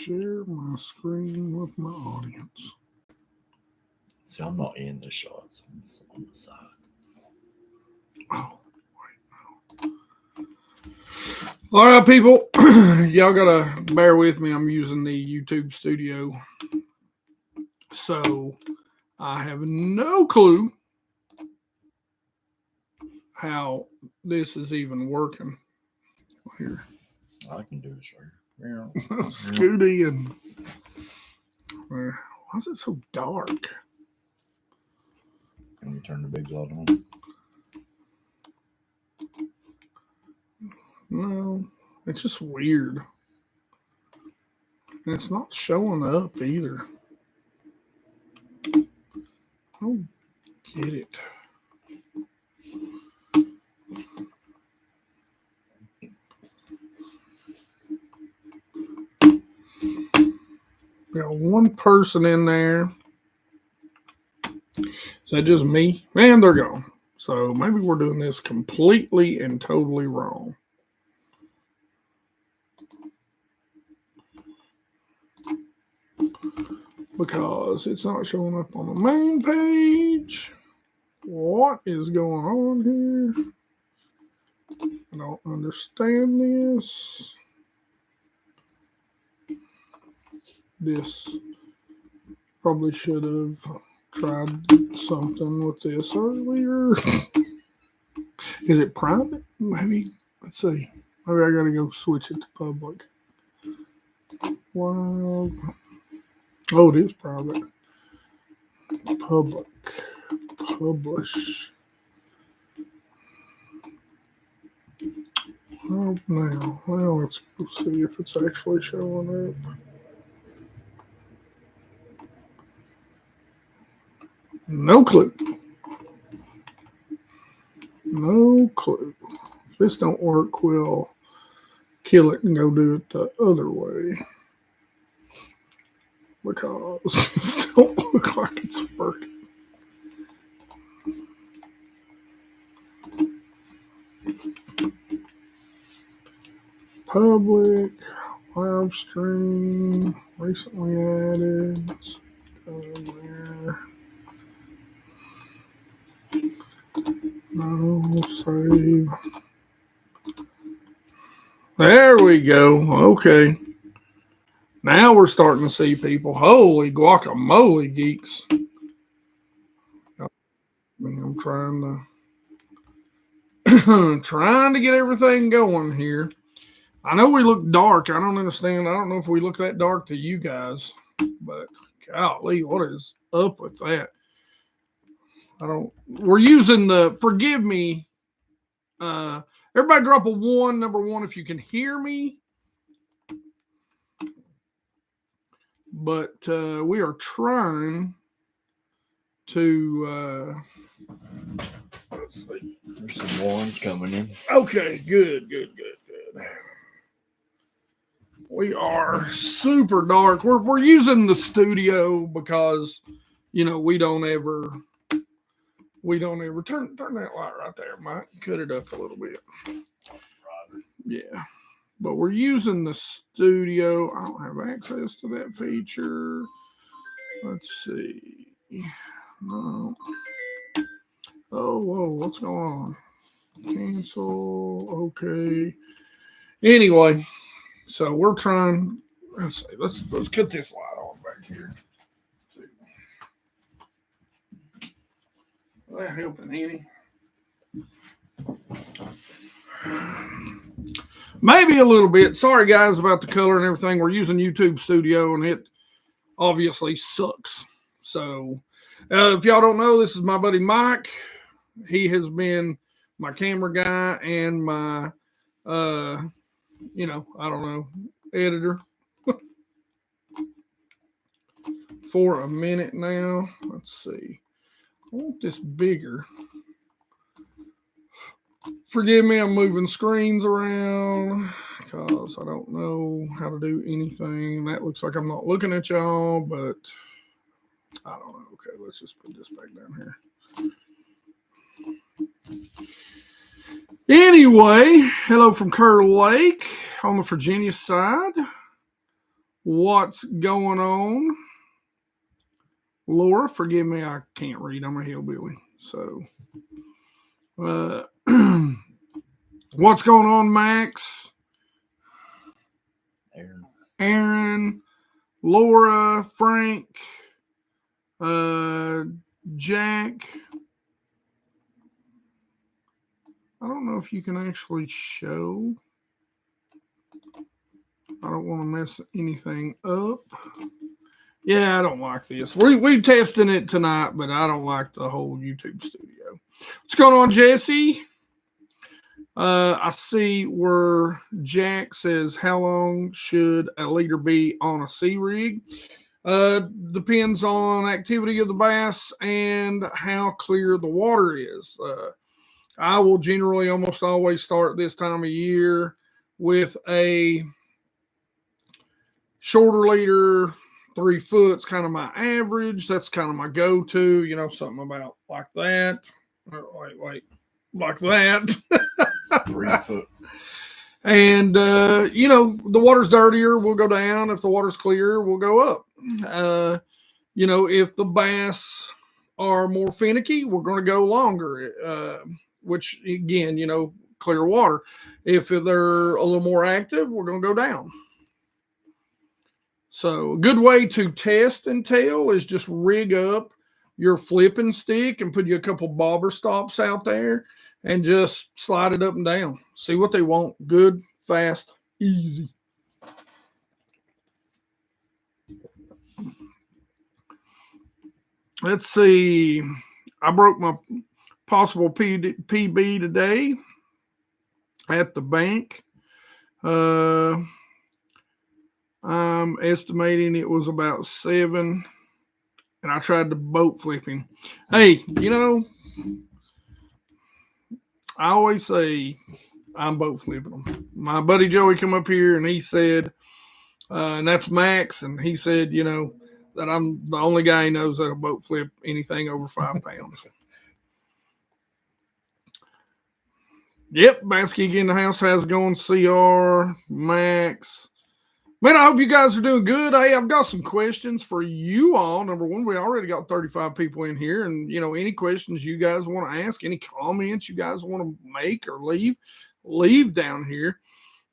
share my screen with my audience. See, I'm not in the shots. I'm just on the side. Oh, wait, no. All right, people. Y'all got to bear with me. I'm using the YouTube studio. So I have no clue how this is even working. Here. I can do this right here. Scooty and why is it so dark? Can we turn the big light on? No, it's just weird. And it's not showing up either. I don't get it. Got one person in there. Is that just me? Man, they're gone. So maybe we're doing this completely and totally wrong. Because it's not showing up on the main page. What is going on here? I don't understand this. This probably should have tried something with this earlier. Is it private? Maybe. Let's see. Maybe I gotta go switch it to public. Wow. Oh, it is private. Public. Publish. Oh, now. Well, let's go see if it's actually showing up. No clue. No clue. If this don't work, we'll kill it and go do it the other way. Because this don't look like it's working. Public, live stream, recently added. Let's go there. No, save. There we go. Okay. Now we're starting to see people. Holy guacamole, geeks. I'm trying to get everything going here. I know we look dark. I don't understand. I don't know if we look that dark to you guys, but golly, what is up with that? We're using forgive me. Everybody drop a 1, number 1, if you can hear me. But we are trying to, let's see. There's some ones coming in. Okay, good. We are super dark. We're using the studio because, we don't ever turn that light right there. Might cut it up a little bit. Yeah. But we're using the studio. I don't have access to that feature. Let's see. No. Oh, whoa, what's going on? Cancel. Okay. Anyway, so we're trying. Let's see. Let's cut this light on back here. Will that helping any? Maybe a little bit. Sorry, guys, about the color and everything. We're using YouTube Studio, and it obviously sucks. So, if y'all don't know, this is my buddy Mike. He has been my camera guy and my, editor for a minute now. Let's see. I want this bigger. Forgive me, I'm moving screens around because I don't know how to do anything. That looks like I'm not looking at y'all, but I don't know. Okay, let's just put this back down here. Anyway, hello from Kerr Lake on the Virginia side. What's going on? Laura, forgive me, I can't read. I'm a hillbilly. So, what's going on, Max? Aaron, Laura, Frank, Jack. I don't know if you can actually show. I don't want to mess anything up. Yeah, I don't like this. We're testing it tonight, but I don't like the whole YouTube studio. What's going on, Jesse? I see where Jack says, how long should a leader be on a C rig? Depends on activity of the bass and how clear the water is. I will generally almost always start this time of year with a shorter leader. 3 foot's kind of my average. That's kind of my go-to, something about like that. Wait, like that. 3 foot. And, the water's dirtier, we'll go down. If the water's clear, we'll go up. If the bass are more finicky, we're going to go longer, which, again, clear water. If they're a little more active, we're going to go down. So a good way to test and tell is just rig up your flipping stick and put you a couple bobber stops out there and just slide it up and down. See what they want. Good, fast, easy. Let's see. I broke my possible PB today at the bank. I'm estimating it was about 7, and I tried to boat flip him. Hey, I always say I'm boat flipping them. My buddy Joey come up here, and he said, and that's Max, and he said, that I'm the only guy he knows that'll boat flip anything over 5 pounds. Yep, BassGeek in the house. How's it going? CR, Max. Man, I hope you guys are doing good. Hey, I've got some questions for you all. Number one, we already got 35 people in here. And, any questions you guys want to ask, any comments you guys want to make or leave down here.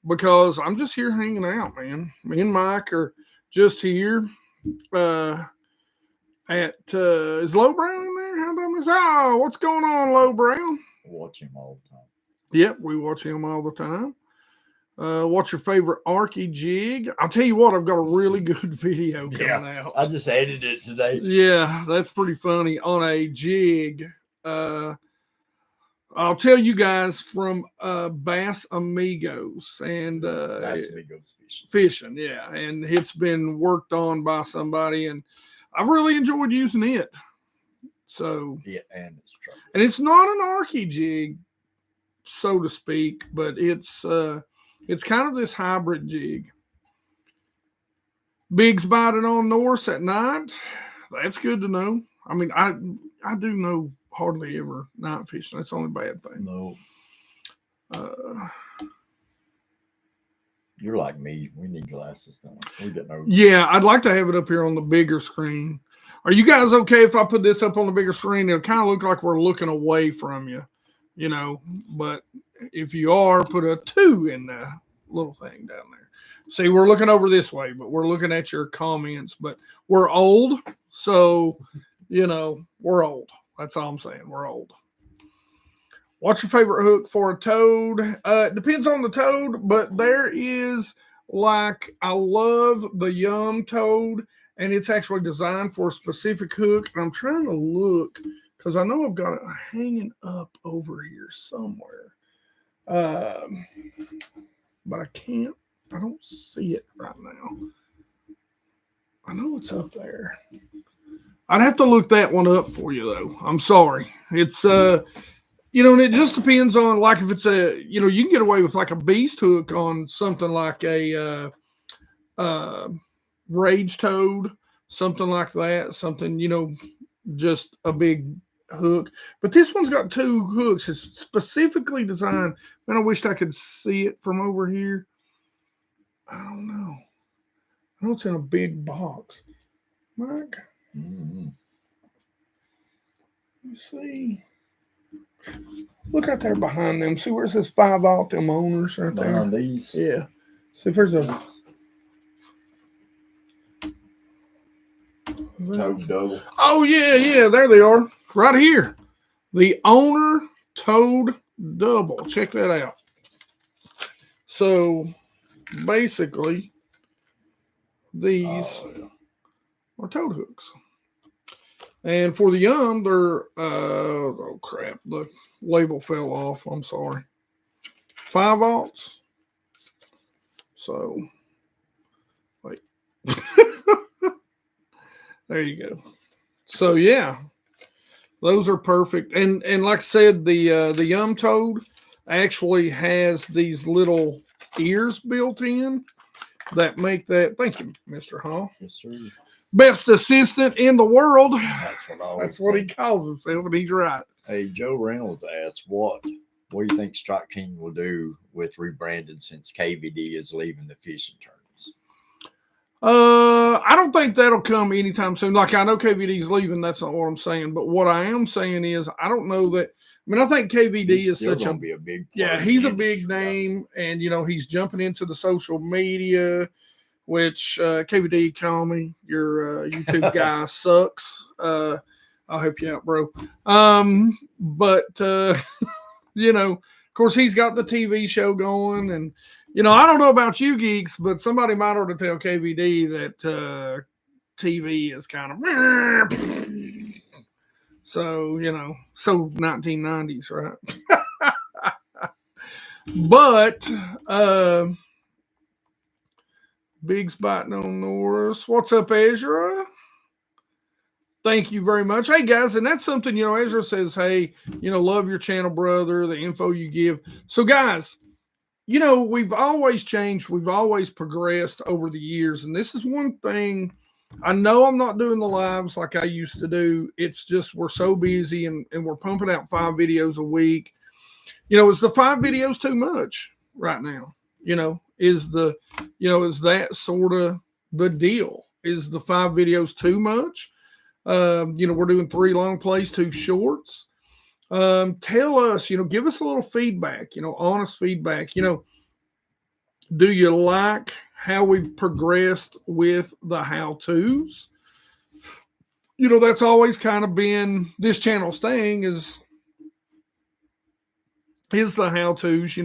Because I'm just here hanging out, man. Me and Mike are just here is Low Brown in there? How about this? Oh, what's going on, Low Brown? Watch him all the time. Yep, we watch him all the time. What's your favorite Arky jig? I'll tell you what, I've got a really good video coming out. I just edited it today. Yeah, that's pretty funny. On a jig. I'll tell you guys from Bass Amigos. And Bass Amigos fishing, yeah. And it's been worked on by somebody, and I've really enjoyed using it. So yeah, and it's trouble. And it's not an Arky jig, so to speak, but it's kind of this hybrid jig. Big's biting on Norse at night. That's good to know. I mean, I do know hardly ever night fishing. That's the only bad thing. No. You're like me. We need glasses, don't we? We get no. Yeah, I'd like to have it up here on the bigger screen. Are you guys okay if I put this up on the bigger screen? It'll kind of look like we're looking away from you, But if you are, put a 2 in the little thing down there. See, we're looking over this way, but we're looking at your comments. But we're old, so, we're old. That's all I'm saying. We're old. What's your favorite hook for a toad? It depends on the toad, but there is I love the Yum toad, and it's actually designed for a specific hook. And I'm trying to look because I know I've got it hanging up over here somewhere. But I don't see it right now. I know it's up there. I'd have to look that one up for you, though. I'm sorry. It's, and it just depends on, like, if it's you can get away with, like, a beast hook on something like a rage toad, something like that, something, just a big hook. But this one's got 2 hooks. It's specifically designed. Man, I wished I could see it from over here. I don't know. I know it's in a big box. Mike, Mm-hmm. you see. Look right there behind them. See where it says 5-volt, them owners right there? Behind these. Yeah. See if there's a Toad double. Oh, yeah. There they are. Right here. The owner Toad double. Check that out. So basically, these are toad hooks. And for the Yum, they're, oh crap, the label fell off. I'm sorry. 5 volts. So, wait. There you go. So, yeah, those are perfect. And like I said, the Yum Toad actually has these little ears built in that make that. Thank you, Mr. Hall. Yes, sir. Best assistant in the world. That's what he calls himself, and he's right. Hey, Joe Reynolds asked, what do you think Strike King will do with rebranding since KVD is leaving the fishing tournaments? I don't think that'll come anytime soon. Like, I know KVD's leaving. That's not what I'm saying. But what I am saying is, I don't know that. I mean, I think KVD is such a big yeah. He's a big name, and he's jumping into the social media. Which KVD, call me. Your YouTube guy sucks. I'll help you out, bro. But of course, he's got the TV show going, and I don't know about you geeks, but somebody might ought to tell KVD that TV is kind of so so 1990s, right? But Big's biting on Norris. What's up, Ezra? Thank you very much. Hey, guys, and that's something, Ezra says, hey, love your channel, brother, the info you give. So, guys, we've always changed. We've always progressed over the years. And this is one thing. I know I'm not doing the lives like I used to do. It's just we're so busy and we're pumping out 5 videos a week. Is the 5 videos too much right now? Is that sort of the deal? Is the 5 videos too much? We're doing 3 long plays, 2 shorts. Tell us, give us a little feedback, honest feedback. Do you like how we've progressed with the how-tos? That's always kind of been this channel's thing is the how-tos.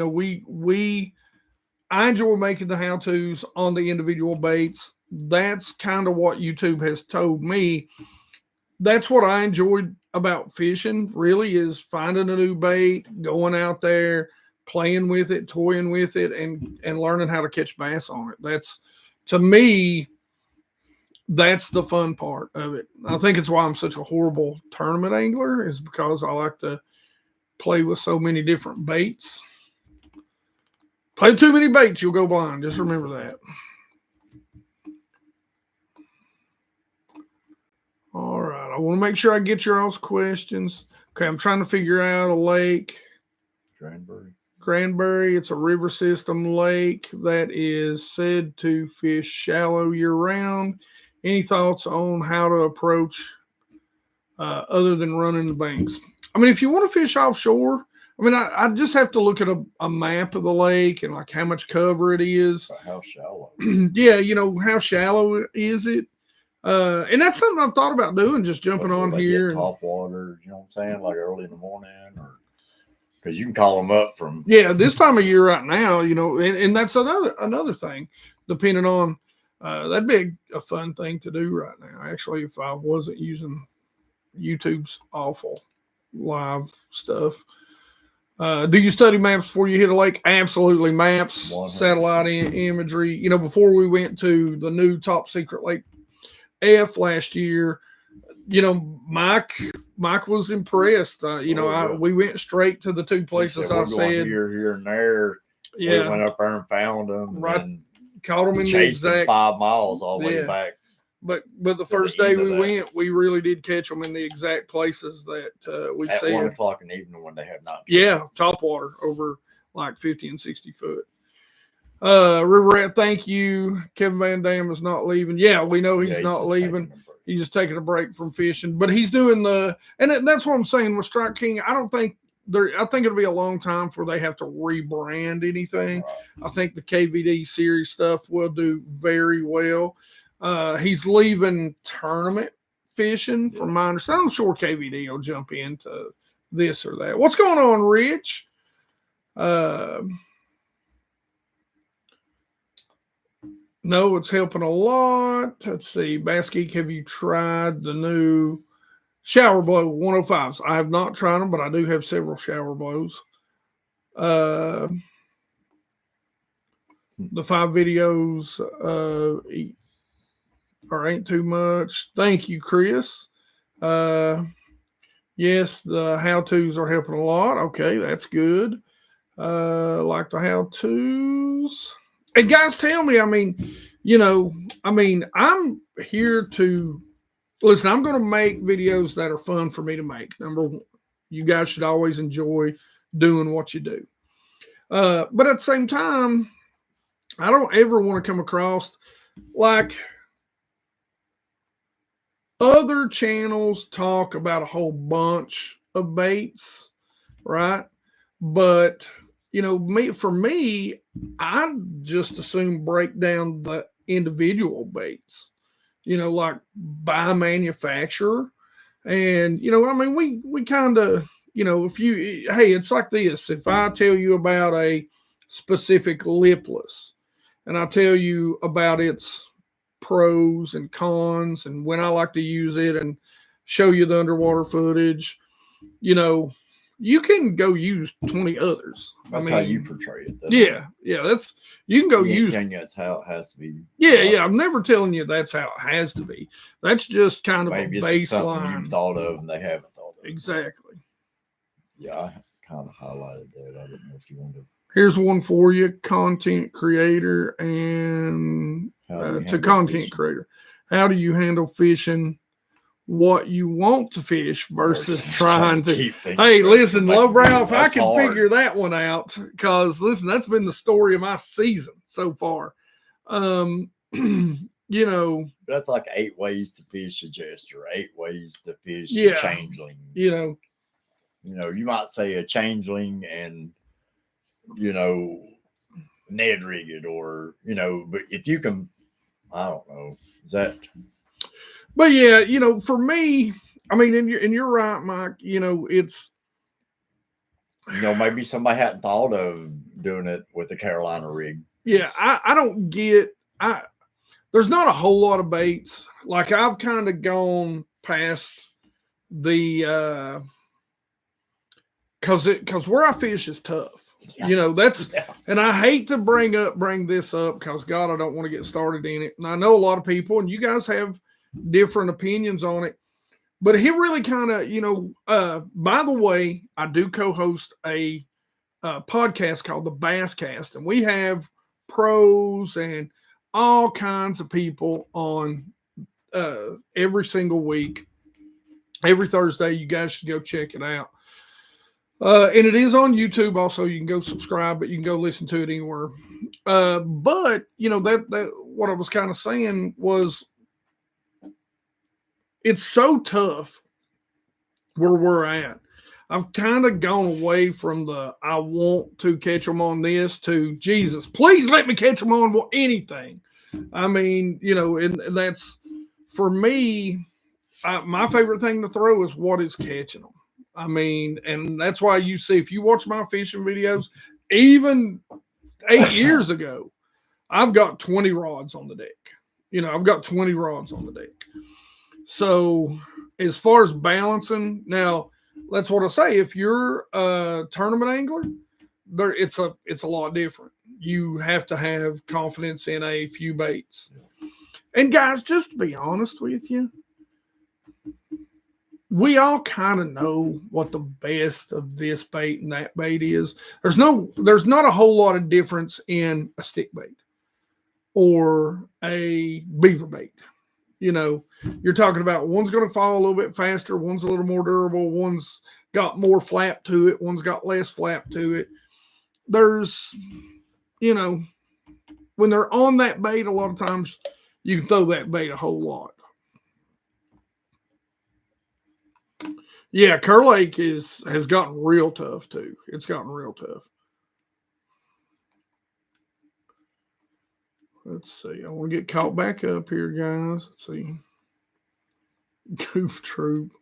I enjoy making the how-tos on the individual baits. That's kind of what YouTube has told me. That's what I enjoyed about fishing, really, is finding a new bait, going out there, playing with it, toying with it, and learning how to catch bass on it. That's, to me, that's the fun part of it. I think it's why I'm such a horrible tournament angler, is because I like to play with so many different baits. Play too many baits, you'll go blind. Just remember that. All right. I want to make sure I get your all's questions. Okay, I'm trying to figure out a lake. Granbury. It's a river system lake that is said to fish shallow year-round. Any thoughts on how to approach other than running the banks? I mean, if you want to fish offshore, I just have to look at a map of the lake and like how much cover it is. How shallow? Yeah, how shallow is it? And that's something I've thought about doing, just jumping on here. Top water, you know what I'm saying? Like early in the morning, or because you can call them up from. Yeah, this time of year right now, and that's another thing, depending on, that'd be a fun thing to do right now. Actually, if I wasn't using YouTube's awful live stuff. Do you study maps before you hit a lake? Absolutely. Maps, 100%. Satellite imagery. Before we went to the new top secret Lake F last year, Mike was impressed. We went straight to the 2 places I said. Here and there. Yeah. We went up there and found them. Right. And caught them in the exact 5 miles all the way back. But the first day we went, we really did catch them in the exact places that we said. At 1 o'clock in the evening when they have not. Yeah, top water over like 50 and 60 foot. River Rat, thank you. Kevin Van Dam is not leaving. Yeah, we know he's not just leaving. taking a break. He's just taking a break from fishing, but he's doing that's what I'm saying with Strike King. I think it'll be a long time before they have to rebrand anything. Right. I think the KVD series stuff will do very well. He's leaving tournament fishing, from my understanding. I'm sure KVD will jump into this or that. What's going on, Rich? No, it's helping a lot. Let's see. BassGeek, have you tried the new Shower Blow 105s? I have not tried them, but I do have several Shower Blows. The 5 videos ain't too much. Thank you, Chris. Yes, the how-tos are helping a lot. Okay, that's good. Like the how-tos. And guys, tell me, I'm here to listen. I'm going to make videos that are fun for me to make. Number one, you guys should always enjoy doing what you do. But at the same time, I don't ever want to come across like other channels talk about a whole bunch of baits, right? But for me, I just assume break down the individual baits, like by manufacturer. And, we kind of, it's like this. If I tell you about a specific lipless and I tell you about its pros and cons and when I like to use it and show you the underwater footage, you can go use 20 others. That's how you portray it. Yeah. That's you can go use. That's how it has to be. Yeah. I'm never telling you that's how it has to be. That's just kind of maybe a baseline you've thought of and they haven't thought of. Exactly. Yeah, I kind of highlighted that. I didn't know if you wanted to. Here's one for you: content creator and to content fishing? Creator. How do you handle fishing what you want to fish versus trying to hey, listen, lowbrow, if I can figure that one out, because listen, that's been the story of my season so far. That's like 8 ways to fish a jester, 8 ways to fish a changeling. You might say a changeling and Ned rigged or but if you can, I don't know, is that. But yeah, for me, and you're right, Mike. It's maybe somebody hadn't thought of doing it with a Carolina rig. Yeah, I don't get. There's not a whole lot of baits. Like I've kind of gone past the because where I fish is tough. Yeah. And I hate to bring this up because God, I don't want to get started in it. And I know a lot of people, and you guys have different opinions on it, but he really kind of, by the way, I do co-host a podcast called the Basscast, and we have pros and all kinds of people on every single week, every Thursday. You guys should go check it out. And it is on YouTube. Also, you can go subscribe, but you can go listen to it anywhere. But that what I was kind of saying was, it's so tough where we're at. I've kind of gone away from the I want to catch them on this to Jesus, please let me catch them on anything. And that's for me. My favorite thing to throw is what is catching them. And that's why you see, if you watch my fishing videos, even 8 years ago, I've got 20 rods on the deck. I've got 20 rods on the deck. So as far as balancing, now that's what I say. If you're a tournament angler, it's a lot different. You have to have confidence in a few baits. And guys, just to be honest with you, we all kind of know what the best of this bait and that bait is. There's not a whole lot of difference in a stick bait or a beaver bait. You're talking about one's going to fall a little bit faster, one's a little more durable, one's got more flap to it, one's got less flap to it. There's, when they're on that bait, a lot of times you can throw that bait a whole lot. Yeah, Kerr Lake has gotten real tough too. It's gotten real tough. Let's see. I want to get caught back up here, guys. Let's see. Goof Troop.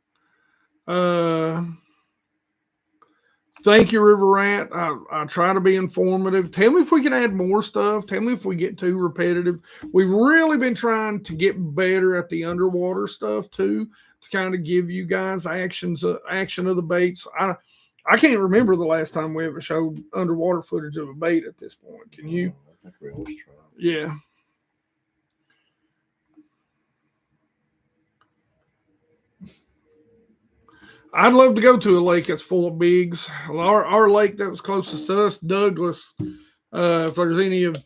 Thank you, River Rat. I try to be informative. Tell me if we can add more stuff. Tell me if we get too repetitive. We've really been trying to get better at the underwater stuff too, to kind of give you guys action of the baits. I can't remember the last time we ever showed underwater footage of a bait at this point. Can you? I think we always try. Yeah. I'd love to go to a lake that's full of bigs. Our lake that was closest to us, Douglas. If there's any of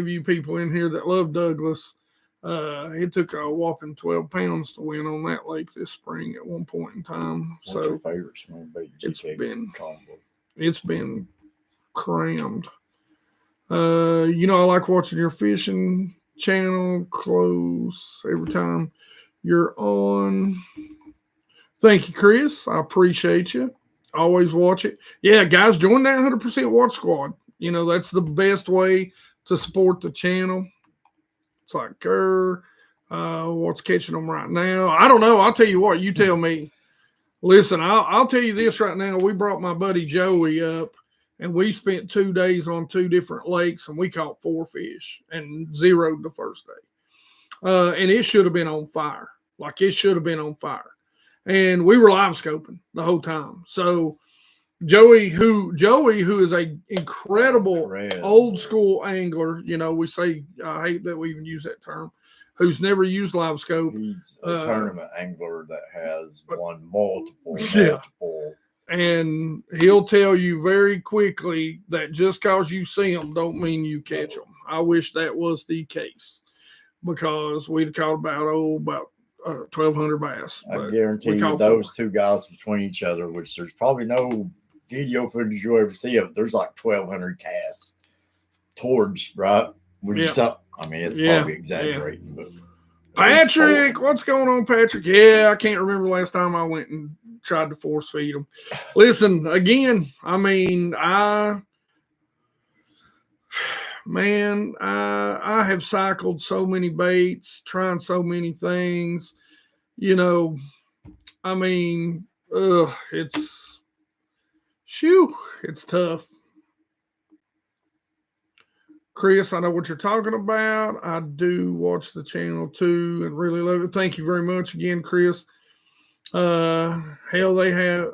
you people in here that love Douglas, it took a whopping 12 pounds to win on that lake this spring at one point in time. What's your favorite small bait? It's been crammed. I like watching your fishing channel close every time you're on. Thank you, Chris. I appreciate you. Always watch it. Yeah, guys, join that 100% Watch Squad. That's the best way to support the channel. It's like, what's catching them right now? I don't know. I'll tell you what. You tell me. Listen, I'll tell you this right now. We brought my buddy Joey up, and we spent 2 days on 2 different lakes, and we caught 4 fish and zeroed the first day. And it should have been on fire. Like, it should have been on fire. And we were live scoping the whole time. So Joey, who is a incredible old school angler, we say, I hate that we even use that term, who's never used live scope. He's a tournament angler that has won multiple. And he'll tell you very quickly that just because you see them don't mean you catch them. I wish that was the case, because we'd caught about 1,200 bass. I guarantee you those 2 guys between each other, which there's probably no video footage you'll ever see of, there's like 1,200 casts towards, right? It's probably exaggerating. But Patrick, what's going on, Patrick? Yeah, I can't remember last time I went and tried to force feed them. Listen, again, I have cycled so many baits, trying so many things, it's tough. Chris, I know what you're talking about. I do watch the channel too and really love it. Thank you very much again, Chris. Hell, they have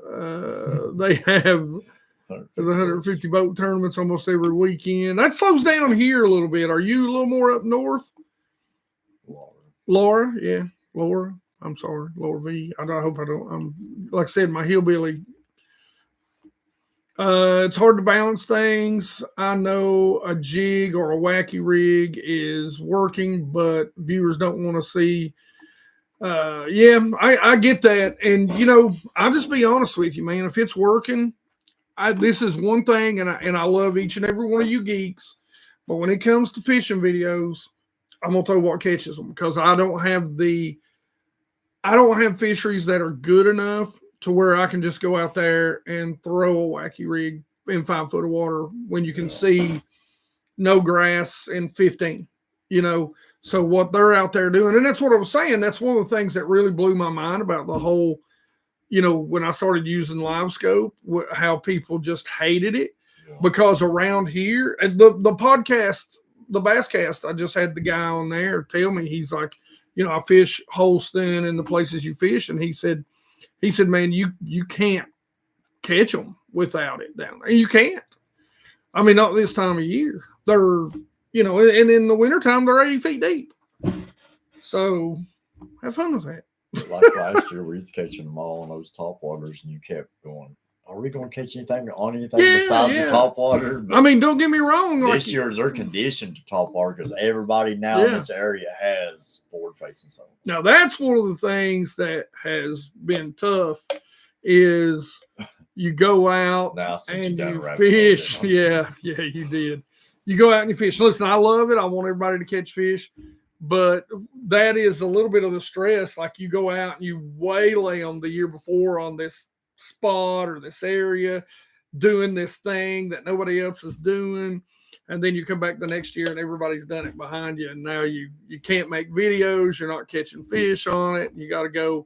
150 boat tournaments almost every weekend. That slows down here a little bit. Are you a little more up north? Laura, yeah, Laura. I'm sorry, Laura V. I hope I don't. I'm like I said, my hillbilly. It's hard to balance things. I know a jig or a wacky rig is working, but viewers don't want to see. I get that, and I'll just be honest with you, man. If it's working, this is one thing, and I love each and every one of you geeks. But when it comes to fishing videos, I'm gonna throw what catches them, because I don't have fisheries that are good enough to where I can just go out there and throw a wacky rig in 5 foot of water when you can see no grass in 15. So what they're out there doing, and that's what I was saying. That's one of the things that really blew my mind about the whole. When I started using live scope, how people just hated it, because around here, the podcast, the Basscast, I just had the guy on there tell me, he's like, I fish Holston and the places you fish. And he said, man, you can't catch them without it down there. You can't. Not this time of year. They're, and in the wintertime, they're 80 feet deep. So have fun with that. Like last year, we was catching them all on those top waters, and you kept going, are we going to catch anything besides the top water? But don't get me wrong. This year, they're conditioned to top water because everybody now in this area has forward-facing zone. Now, that's one of the things that has been tough is you go out and you fish. Yeah, you did. you go out and you fish. Listen, I love it. I want everybody to catch fish, but that is a little bit of the stress. Like you go out and you waylay them the year before on this spot or this area, doing this thing that nobody else is doing. And then you come back the next year and everybody's done it behind you. And now you can't make videos. You're not catching fish on it. You got to go,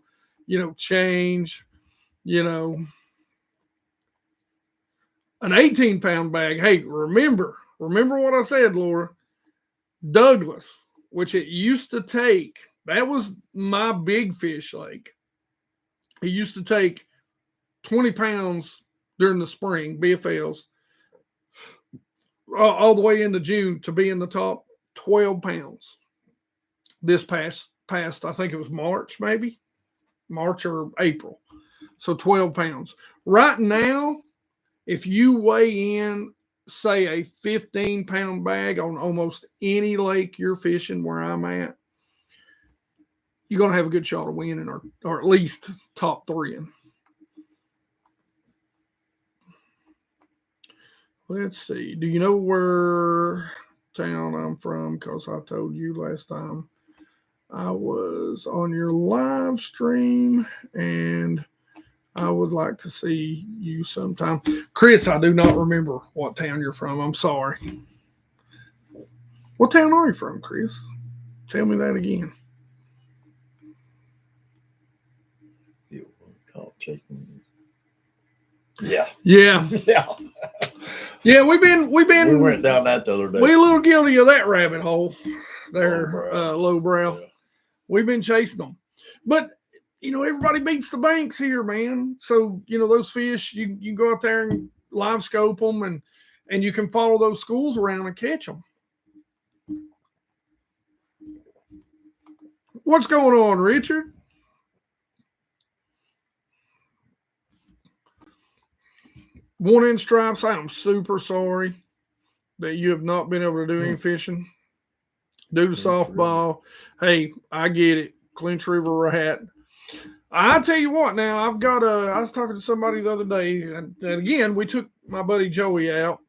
change, an 18-pound bag. Hey, remember what I said, Laura. Douglas, which it used to take, that was my big fish lake. It used to take 20 pounds during the spring, BFLs, all the way into June to be in the top 12 pounds. This past, I think it was March or April. So 12 pounds. Right now, if you weigh in, say, a 15-pound bag on almost any lake you're fishing where I'm at, you're going to have a good shot of winning or at least top 3. Let's see. Do you know where town I'm from? Because I told you last time I was on your live stream, and I would like to see you sometime. Chris, I do not remember what town you're from. I'm sorry. What town are you from, Chris? Tell me that again. Yeah. Yeah. Yeah. Yeah, we went down that the other day. We're a little guilty of that rabbit hole there, lowbrow. Yeah. We've been chasing them. But, everybody beats the banks here, man. So, those fish, you can go out there and live scope them, and you can follow those schools around and catch them. What's going on, Richard? One inch stripes. I am super sorry that you have not been able to do any fishing due to softball. Hey, I get it. Clinch River rat. I tell you what, now I was talking to somebody the other day, and again, we took my buddy Joey out.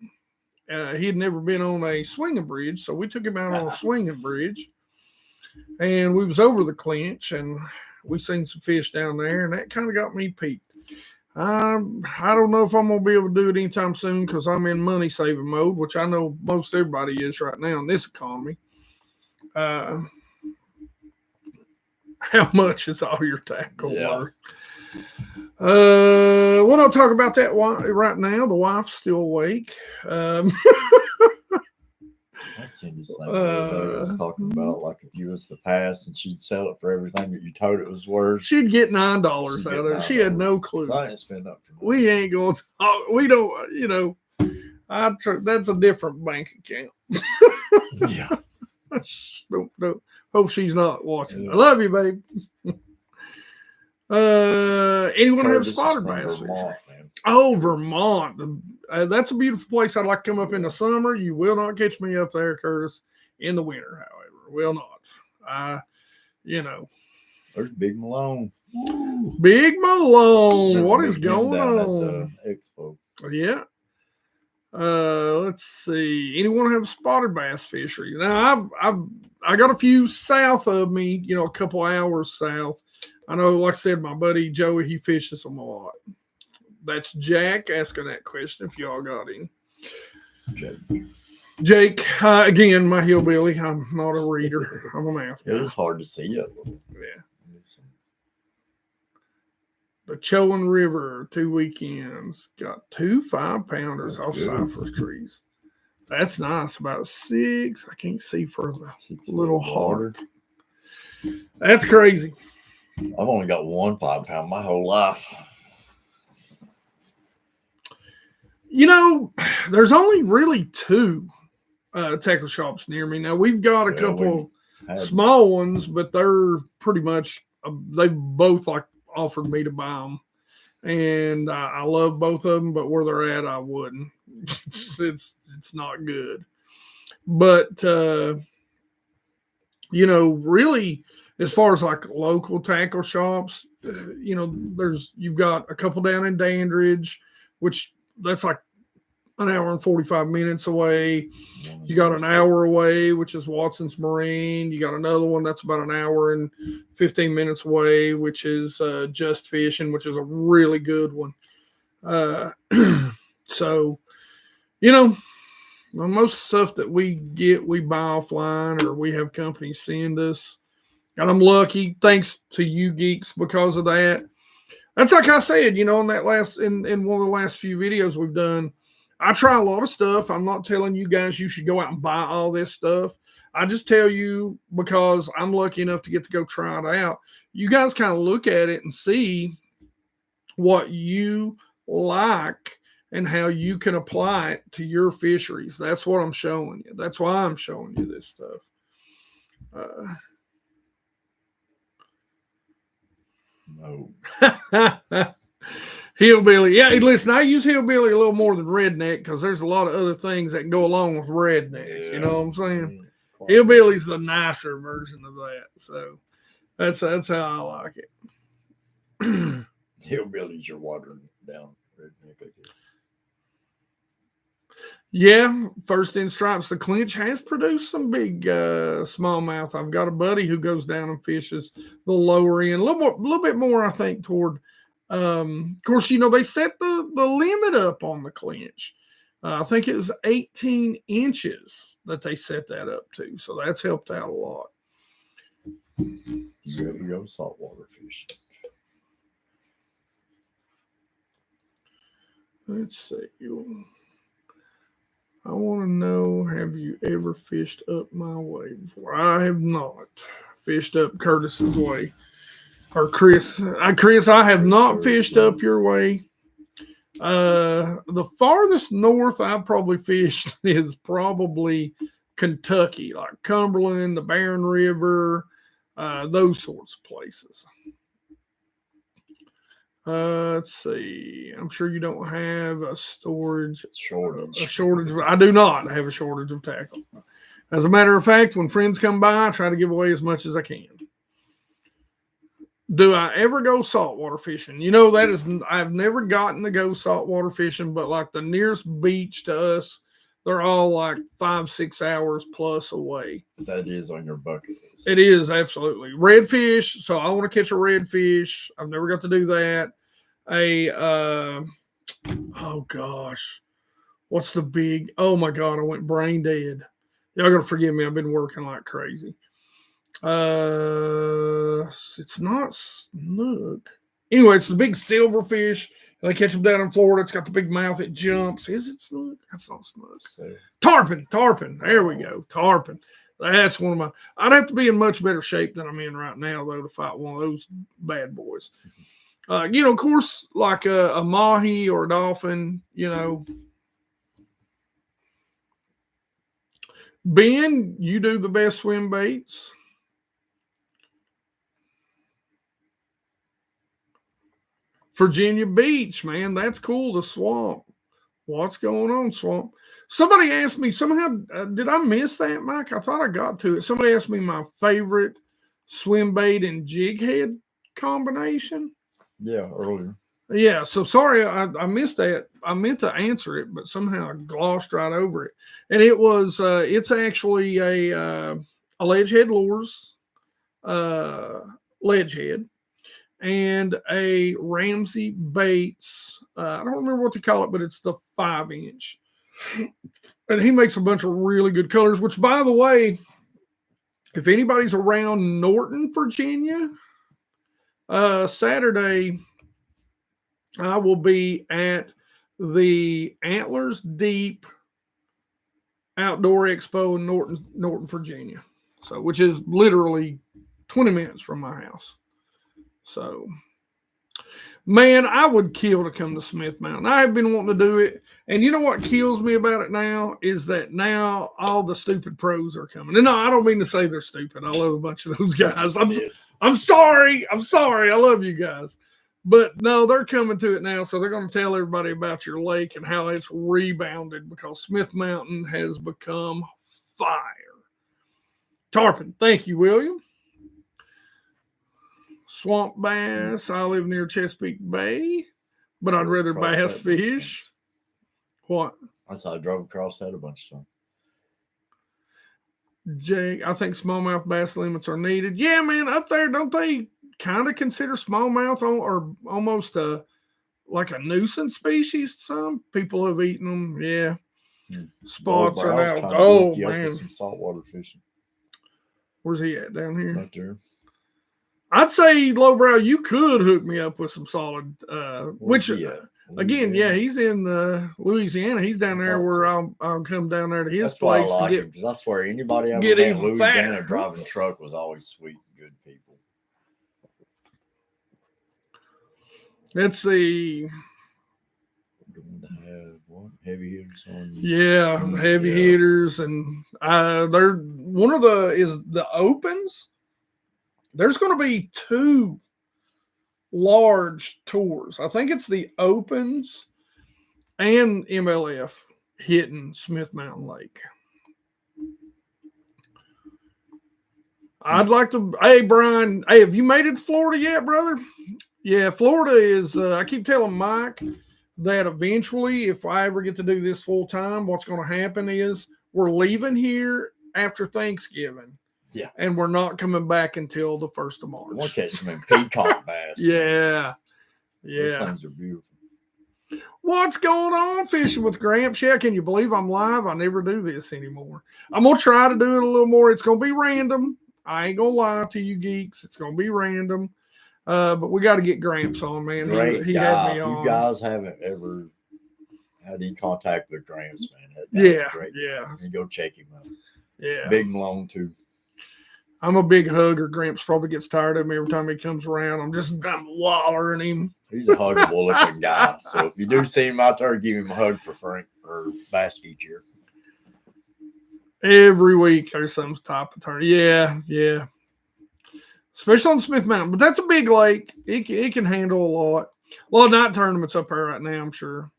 He had never been on a swinging bridge, so we took him out on a swinging bridge, and we was over the clinch, and we seen some fish down there, and that kind of got me peaked. I don't know if I'm going to be able to do it anytime soon because I'm in money saving mode, which I know most everybody is right now in this economy. How much is all your tackle worth? What I'll talk about that right now. The wife's still awake. I seen this thing I was talking about, like if you was to pass and she'd sell it for everything that you told it was worth. She'd get $9 out of it. She had no clue. I didn't spend up for that. We ain't going to, we don't, that's a different bank account. Yeah. Don't. Hope she's not watching. Yeah. I love you, babe. Anyone have spotted bass? Vermont, man. Oh, Vermont. That's a beautiful place. I'd like to come up in the summer. You will not catch me up there, Curtis, in the winter, however. Will not. There's Big Malone. Big Malone. What is going on? At the expo. Yeah. Let's see. Anyone have a spotted bass fishery? Now, I got a few south of me, a couple hours south. I know, like I said, my buddy Joey, he fishes them a lot. That's Jack asking that question if y'all got him. Jake, again, my hillbilly. I'm not a reader. I'm an athlete. It was hard to see it. Yeah. The Chowan River, 2 weekends. Got 2 5-pounders off cypress trees. That's nice. About 6. I can't see further. 6 little hard. That's crazy. I've only got 1 5-pound my whole life. There's only really 2 tackle shops near me. Now, we've got a couple small ones, but they're pretty much, they both offered me to buy them. And I love both of them, but where they're at, I wouldn't. It's not good. But, really, as far as local tackle shops, you've got a couple down in Dandridge, which that's an hour and 45 minutes away. You got an hour away, which is Watson's Marine. You got another one that's about an hour and 15 minutes away, which is Just Fishing, which is a really good one. So, you know, most stuff that we get, we buy offline or we have companies send us. And I'm lucky, thanks to you geeks, because of that. That's like I said, in that in one of the last few videos we've done, I try a lot of stuff. I'm not telling you guys you should go out and buy all this stuff. I just tell you because I'm lucky enough to get to go try it out. You guys kind of look at it and see what you like and how you can apply it to your fisheries. That's what I'm showing you. That's why I'm showing you this stuff. No. Hillbilly. Yeah, listen, I use hillbilly a little more than redneck because there's a lot of other things that can go along with redneck. Yeah. You know what I'm saying? Yeah. Hillbilly's the nicer version of that. So that's how I like it. Hillbilly's your watering down redneck, I guess. Yeah, first in stripes. The Clinch has produced some big smallmouth. I've got a buddy who goes down and fishes the lower end, a little bit more, I think, toward. Of course, they set the limit up on the Clinch. I think it was 18 inches that they set that up to, so that's helped out a lot. You ever go saltwater fishing? Let's see. I want to know, have you ever fished up my way before? I have not fished up Curtis's way. Or Chris, I have not fished up your way. The farthest north I've probably fished is probably Kentucky, like Cumberland, the Barren River, those sorts of places. Let's see. I'm sure you don't have a shortage. I do not have a shortage of tackle. As a matter of fact, when friends come by, I try to give away as much as I can. Do I ever go saltwater fishing? I've never gotten to go saltwater fishing, but like the nearest beach to us, they're all like 5-6 hours plus away. That is on your bucket list. It is, absolutely. Redfish. So I want to catch a redfish. I've never got to do that. Oh gosh. What's the big, oh my God, I went brain dead. Y'all gotta forgive me. I've been working like crazy. It's not snook. Anyway, it's the big silverfish. They catch them down in Florida. It's got the big mouth. It jumps. Is it snook? That's not snook. Tarpon. There we go. Tarpon. That's one of my. I'd have to be in much better shape than I'm in right now, though, to fight one of those bad boys. Of course, like a mahi or a dolphin. Ben, you do the best swim baits. Virginia Beach, man, that's cool. The swamp. What's going on, swamp? Somebody asked me somehow. Did I miss that, Mike? I thought I got to it. Somebody asked me my favorite swim bait and jig head combination. Yeah, earlier. Yeah, so sorry I missed that. I meant to answer it, but somehow I glossed right over it. And it was it's actually a ledge head lures ledge head. And a Ramsey Bates. I don't remember what they call it, but it's the 5-inch. And he makes a bunch of really good colors, which, by the way, if anybody's around Norton, Virginia, Saturday, I will be at the Antlers Deep Outdoor Expo in Norton, Virginia. So, which is literally 20 minutes from my house. So, man, I would kill to come to Smith Mountain. I have been wanting to do it. And you know what kills me about it now is that now all the stupid pros are coming. And no, I don't mean to say they're stupid. I love a bunch of those guys. I'm sorry. I love you guys. But no, they're coming to it now. So they're going to tell everybody about your lake and how it's rebounded because Smith Mountain has become fire. Tarpon. Thank you, William. Swamp bass. I live near Chesapeake Bay, but I'd rather bass fish. What? That's how I drove across that a bunch of times. Jake, I think smallmouth bass limits are needed. Yeah, man, up there, don't they kind of consider smallmouth or almost like a nuisance species? Some people have eaten them. Yeah. Spots are now. Oh, man. Some saltwater fishing. Where's he at? Down here? Right there. I'd say, Lowbrow, you could hook me up with some solid, which, again, yeah, he's in Louisiana. He's down there where I'll come down there to his place. I like him, because I swear anybody ever met in Louisiana driving truck was always sweet and good people. Let's see. Heavy hitters on. Yeah, heavy hitters, and they're one of the opens. There's going to be 2 large tours. I think it's the opens and MLF hitting Smith Mountain Lake. I'd like to. Hey, Brian. Hey, have you made it to Florida yet, brother? Yeah, Florida is. I keep telling Mike that eventually, if I ever get to do this full time, what's going to happen is we're leaving here after Thanksgiving. Yeah. And we're not coming back until the 1st of March. We'll catch some peacock bass. Yeah. Those things are beautiful. What's going on, Fishing with Gramps? Yeah, can you believe I'm live? I never do this anymore. I'm going to try to do it a little more. It's going to be random. I ain't going to lie to you geeks. It's going to be random. But we got to get Gramps on, man. He had me on. You guys haven't ever had any contact with Gramps, man. That's great. Yeah. And go check him out. Yeah. Big and long, too. I'm a big hugger. Gramps probably gets tired of me every time he comes around. I'm wallering him. He's a huggable looking guy. So if you do see him out there, give him a hug for Frank or BassGeek here. Every week there's some type of turn. Yeah. Especially on Smith Mountain. But that's a big lake. It can handle a lot. A lot of night tournaments up there right now, I'm sure.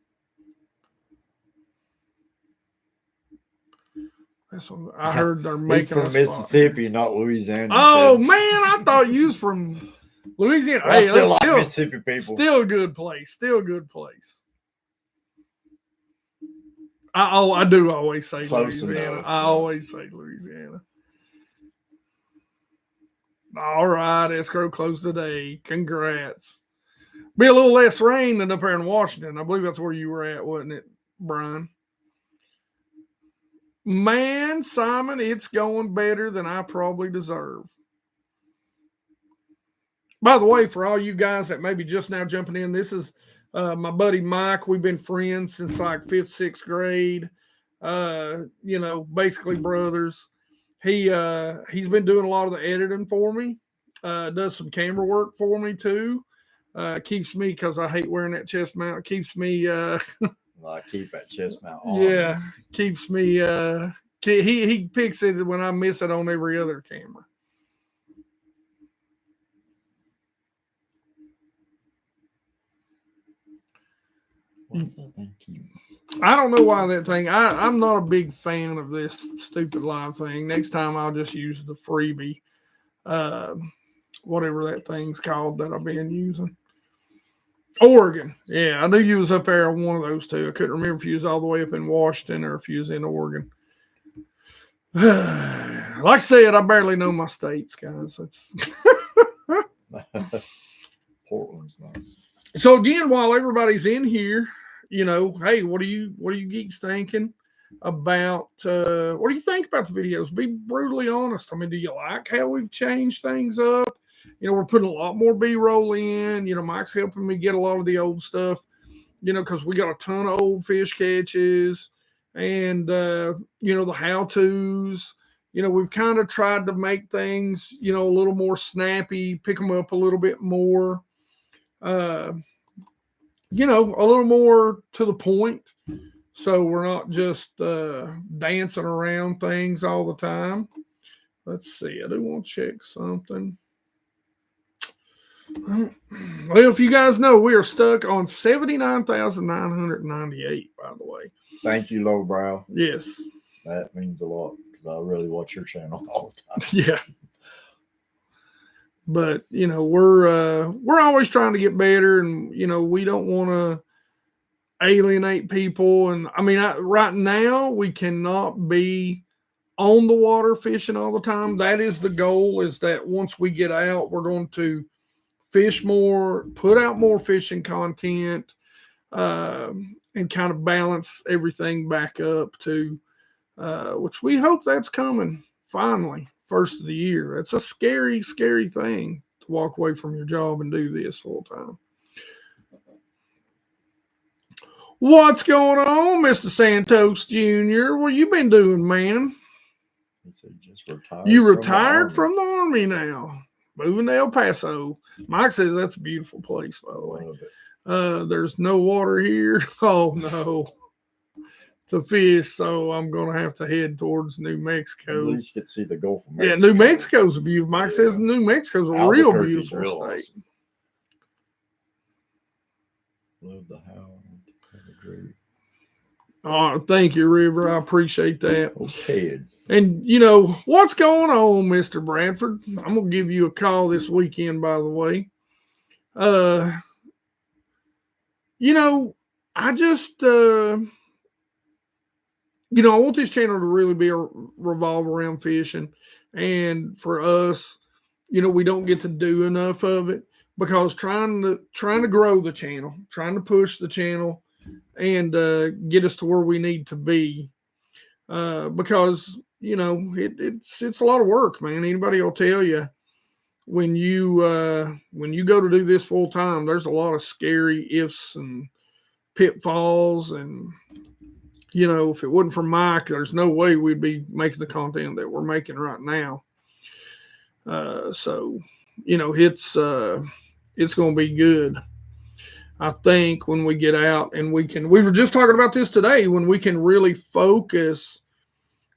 That's what I heard they're making. He's from Mississippi, not Louisiana. Oh, man, I thought you was from Louisiana. Well, I still like Mississippi people. Still a good place. I do always say Close Louisiana. enough. I always say Louisiana. All right, escrow closed today. Congrats. Be a little less rain than up here in Washington. I believe that's where you were at, wasn't it, Brian? Man, Simon, it's going better than I probably deserve. By the way, for all you guys that may be just now jumping in, this is my buddy Mike. We've been friends since like 5th, 6th grade. Basically brothers. He's been doing a lot of the editing for me. Does some camera work for me too. Keeps me, because I hate wearing that chest mount. Keeps me. I keep that chest mount on. Yeah, keeps me. He picks it when I miss it on every other camera. What's that thing? I don't know why that thing. I'm not a big fan of this stupid live thing. Next time I'll just use the freebie, whatever that thing's called that I've been using. Oregon. Yeah, I knew you was up there on one of those two. I couldn't remember if you was all the way up in Washington or if you was in Oregon. Like I said, I barely know my states, guys. That's Portland's nice. So again, while everybody's in here, hey, what are you geeks thinking about? What do you think about the videos? Be brutally honest. I mean, do you like how we've changed things up? We're putting a lot more B-roll in. Mike's helping me get a lot of the old stuff, because we got a ton of old fish catches and, the how-tos. We've kind of tried to make things, a little more snappy, pick them up a little bit more, a little more to the point. So we're not just dancing around things all the time. Let's see. I do want to check something. Well, if you guys know, we are stuck on 79,998, by the way. Thank you, Lowbrow. Yes. That means a lot, because I really watch your channel all the time. Yeah. But, we're always trying to get better, and, we don't want to, alienate people. And I mean, right now we cannot be on the water fishing all the time. That is the goal, is that once we get out, we're going to fish more, put out more fishing content, and kind of balance everything back up to, which we hope that's coming finally, first of the year. It's a scary, scary thing to walk away from your job and do this full time. What's going on, Mr. Santos Jr.? What you been doing, man? He said just retired. You retired from the Army now, moving to El Paso. Mike says that's a beautiful place, by the way. There's no water here. Oh, no. To fish, so I'm going to have to head towards New Mexico. At least you can see the Gulf of Mexico. Yeah, New Mexico's a beautiful. Mike says New Mexico's a real beautiful state. Awesome. Love the house. Great. Oh, thank you, River. I appreciate that. Okay. And, you know, what's going on, Mr. Bradford? I'm going to give you a call this weekend, by the way. You know, I just, I want this channel to really be a revolve around fishing. And for us, we don't get to do enough of it, because trying to grow the channel, trying to push the channel and get us to where we need to be, because it's a lot of work, man. Anybody will tell you, when you go to do this full time, there's a lot of scary ifs and pitfalls, and if it wasn't for Mike, there's no way we'd be making the content that we're making right now. So it's going to be good. I think when we get out and we were just talking about this today, when we can really focus,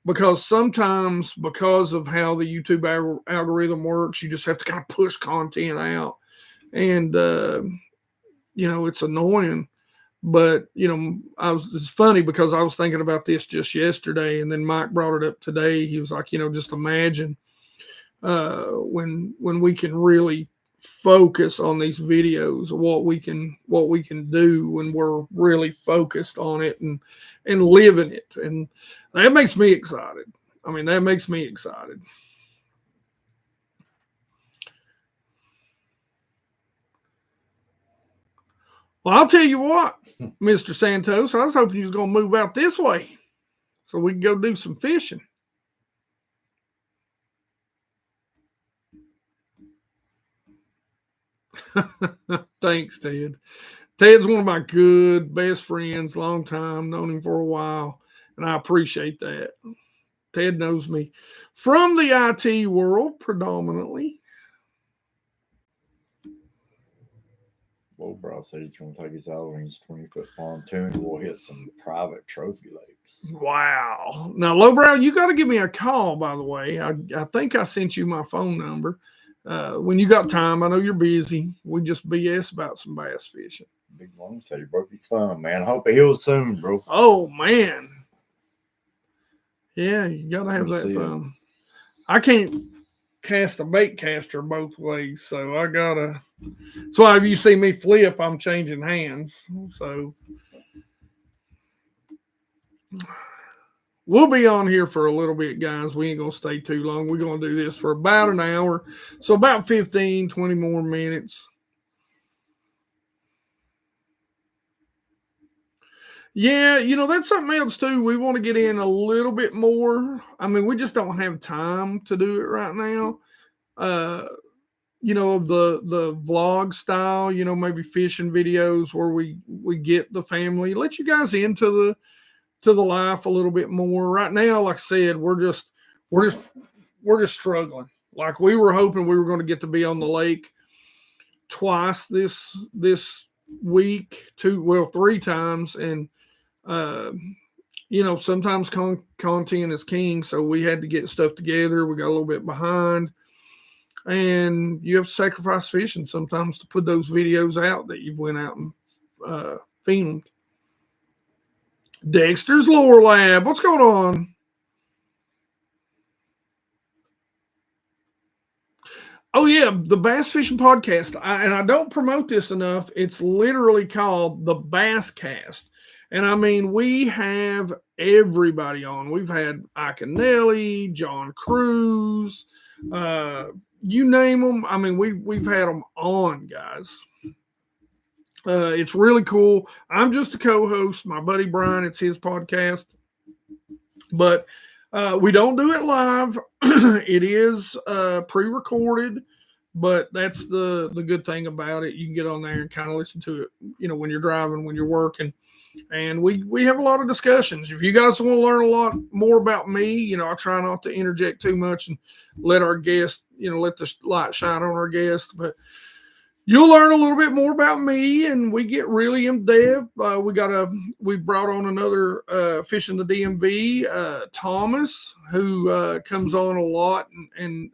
because sometimes, because of how the YouTube algorithm works, you just have to kind of push content out, and it's annoying. But it's funny, because I was thinking about this just yesterday, and then Mike brought it up today. He was like, just imagine when we can really focus on these videos, what we can do when we're really focused on it and living it. And that makes me excited. I mean, that makes me excited. Well, I'll tell you what, Mr. Santos, I was hoping you was going to move out this way so we can go do some fishing. Thanks, Ted. Ted's one of my good best friends, long time, known him for a while, and I appreciate that. Ted knows me from the IT world predominantly. Lowbrow said he's going to take us out on his 20-foot pontoon, and we'll hit some private trophy lakes. Wow. Now, Lowbrow, you got to give me a call, by the way. I think I sent you my phone number. When you got time, I know you're busy. We just BS about some bass fishing. Big Long said he broke his thumb, man. I hope it heals soon, bro. Oh, man. Yeah, you got to have that thumb. I can't cast a bait caster both ways, so I got to. That's why if you see me flip, I'm changing hands. So we'll be on here for a little bit, guys. We ain't going to stay too long. We're going to do this for about an hour. So about 15, 20 more minutes. Yeah, that's something else too. We want to get in a little bit more. I mean, we just don't have time to do it right now. The vlog style, maybe fishing videos where we get the family, let you guys into the life a little bit more. Right now, like I said, we're just struggling. Like, we were hoping we were going to get to be on the lake twice this week, 3 times, and sometimes content is king, so we had to get stuff together. We got a little bit behind, and you have to sacrifice fishing sometimes to put those videos out that you've went out and filmed. Dexter's Lore Lab, what's going on? Oh, yeah, the Bass Fishing Podcast. And I don't promote this enough. It's literally called the BassCast. And I mean, we have everybody on. We've had Ike and Nelly, John Cruz, you name them. I mean, we've had them on, guys. It's really cool. I'm just a co-host. My buddy Brian, it's his podcast, but we don't do it live. It is pre-recorded, but that's the good thing about it. You can get on there and kind of listen to it, when you're driving, when you're working. And we have a lot of discussions. If you guys want to learn a lot more about me, I try not to interject too much and let our guest, let the light shine on our guest. But you'll learn a little bit more about me, and we get really in depth. We brought on another fishing the DMV, Thomas, who comes on a lot and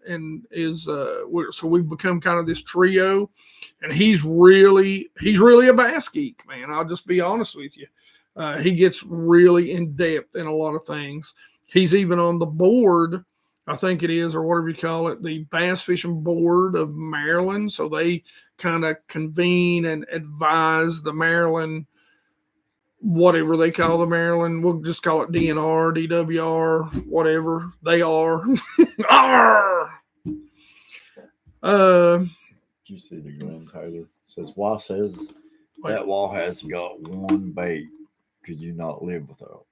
is so we've become kind of this trio. And he's really a bass geek, man. I'll just be honest with you. He gets really in depth in a lot of things. He's even on the board, I think it is, or whatever you call it, the Bass Fishing Board of Maryland. So they kind of convene and advise the Maryland, whatever they call the Maryland. We'll just call it DNR, DWR, whatever they are. Did you see the Glenn Taylor? Says Wall says that wall has got one bait. Could you not live without?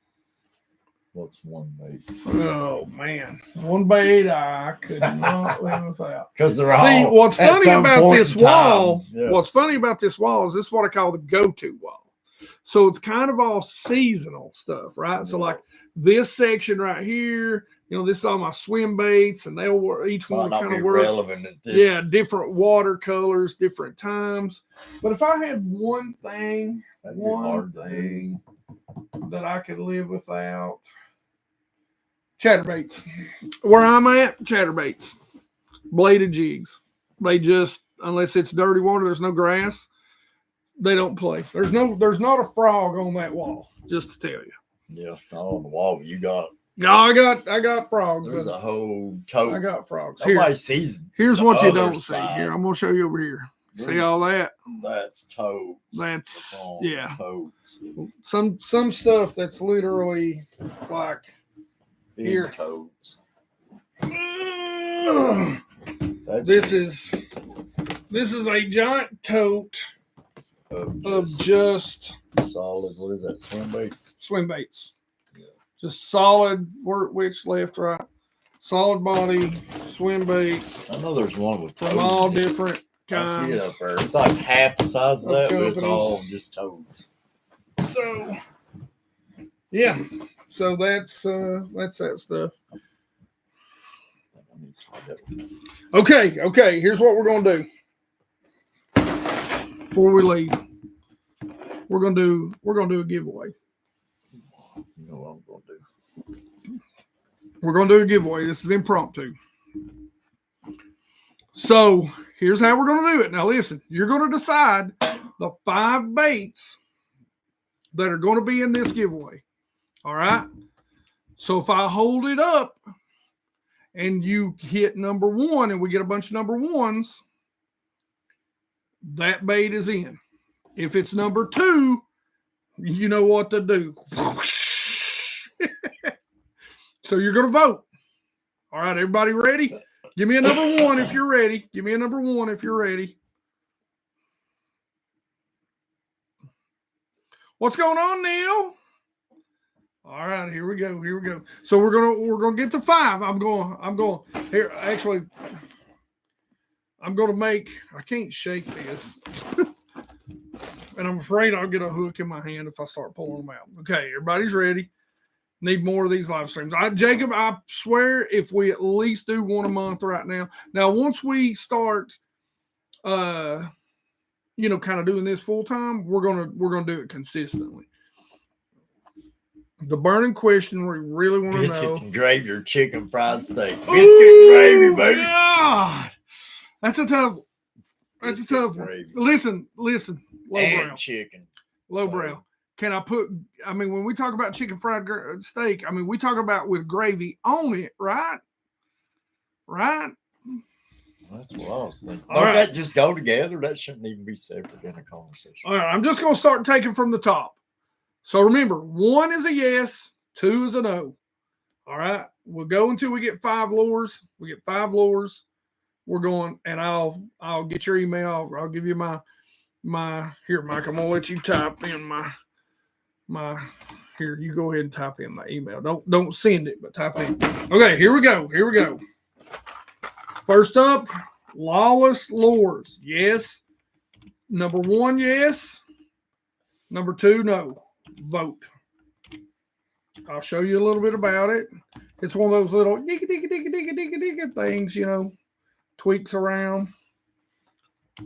What's one bait? Oh man, one bait I could not live without. Because they're all. See, what's funny about this wall? Yeah. What's funny about this wall is this is what I call the go-to wall. So it's kind of all seasonal stuff, right? Yeah. So like this section right here. This is all my swim baits, and they'll each one kind of work. Relevant at this. Yeah, different watercolors, different times. But if I had one thing that I could live without, chatterbaits. Where I'm at, chatterbaits, bladed jigs. They just, unless it's dirty water, there's no grass, they don't play. There's not a frog on that wall. Just to tell you. Yeah, not on the wall. But you got. No, I got frogs. There's a whole tote. I got frogs. Nobody sees. Here's what you don't see. Here, I'm gonna show you over here. See all that? That's totes. That's Totes. Some stuff that's literally like big here. Totes. This is a giant tote of just solid. What is that? Swim baits. Swim baits. Just solid work, which left, right. Solid body, swim baits. I know there's one with from all different kinds. I see it up there. It's like half the size of that, but it's all just toads. So, yeah. So that's that stuff. Okay. Here's what we're gonna do. Before we leave, we're gonna do a giveaway. You know what I'm going to do. We're going to do a giveaway. This is impromptu. So here's how we're going to do it. Now listen, you're going to decide the 5 baits that are going to be in this giveaway. All right. So if I hold it up and you hit number 1 and we get a bunch of number 1s, that bait is in. If it's number 2, you know what to do. So you're going to vote. All right, everybody ready? Give me a number 1 if you're ready. Give me a number 1 if you're ready. What's going on, Neil? All right, here we go. So we're gonna get the 5. I'm going here. Actually, I'm gonna make. I can't shake this, and I'm afraid I'll get a hook in my hand if I start pulling them out. Okay, everybody's ready. Need more of these live streams. Jacob, I swear, if we at least do one a month right now. Now, once we start, kind of doing this full time, we're gonna do it consistently. The burning question we really want to know: biscuits and gravy or chicken fried steak? Biscuit and gravy, baby. God, that's a tough one. Listen, lowbrow chicken, lowbrow. Can I put? I mean, when we talk about chicken fried steak, I mean we talk about with gravy on it, right? Right. That's what I was thinking. Don't that just go together? That shouldn't even be separate in a conversation. All right, I'm just going to start taking from the top. So remember, 1 is a yes, 2 is a no. All right. We'll go until we get 5 lures. We get 5 lures. We're going, and I'll get your email. I'll give you my here, Mike. I'm gonna let you type in my here. You go ahead and type in my email. Don't send it, but type in. Okay, here we go. Here we go. First up, Lawless Lures. Yes. Number 1, yes. Number 2, no. Vote. I'll show you a little bit about it. It's one of those little digga things, you know, tweaks around.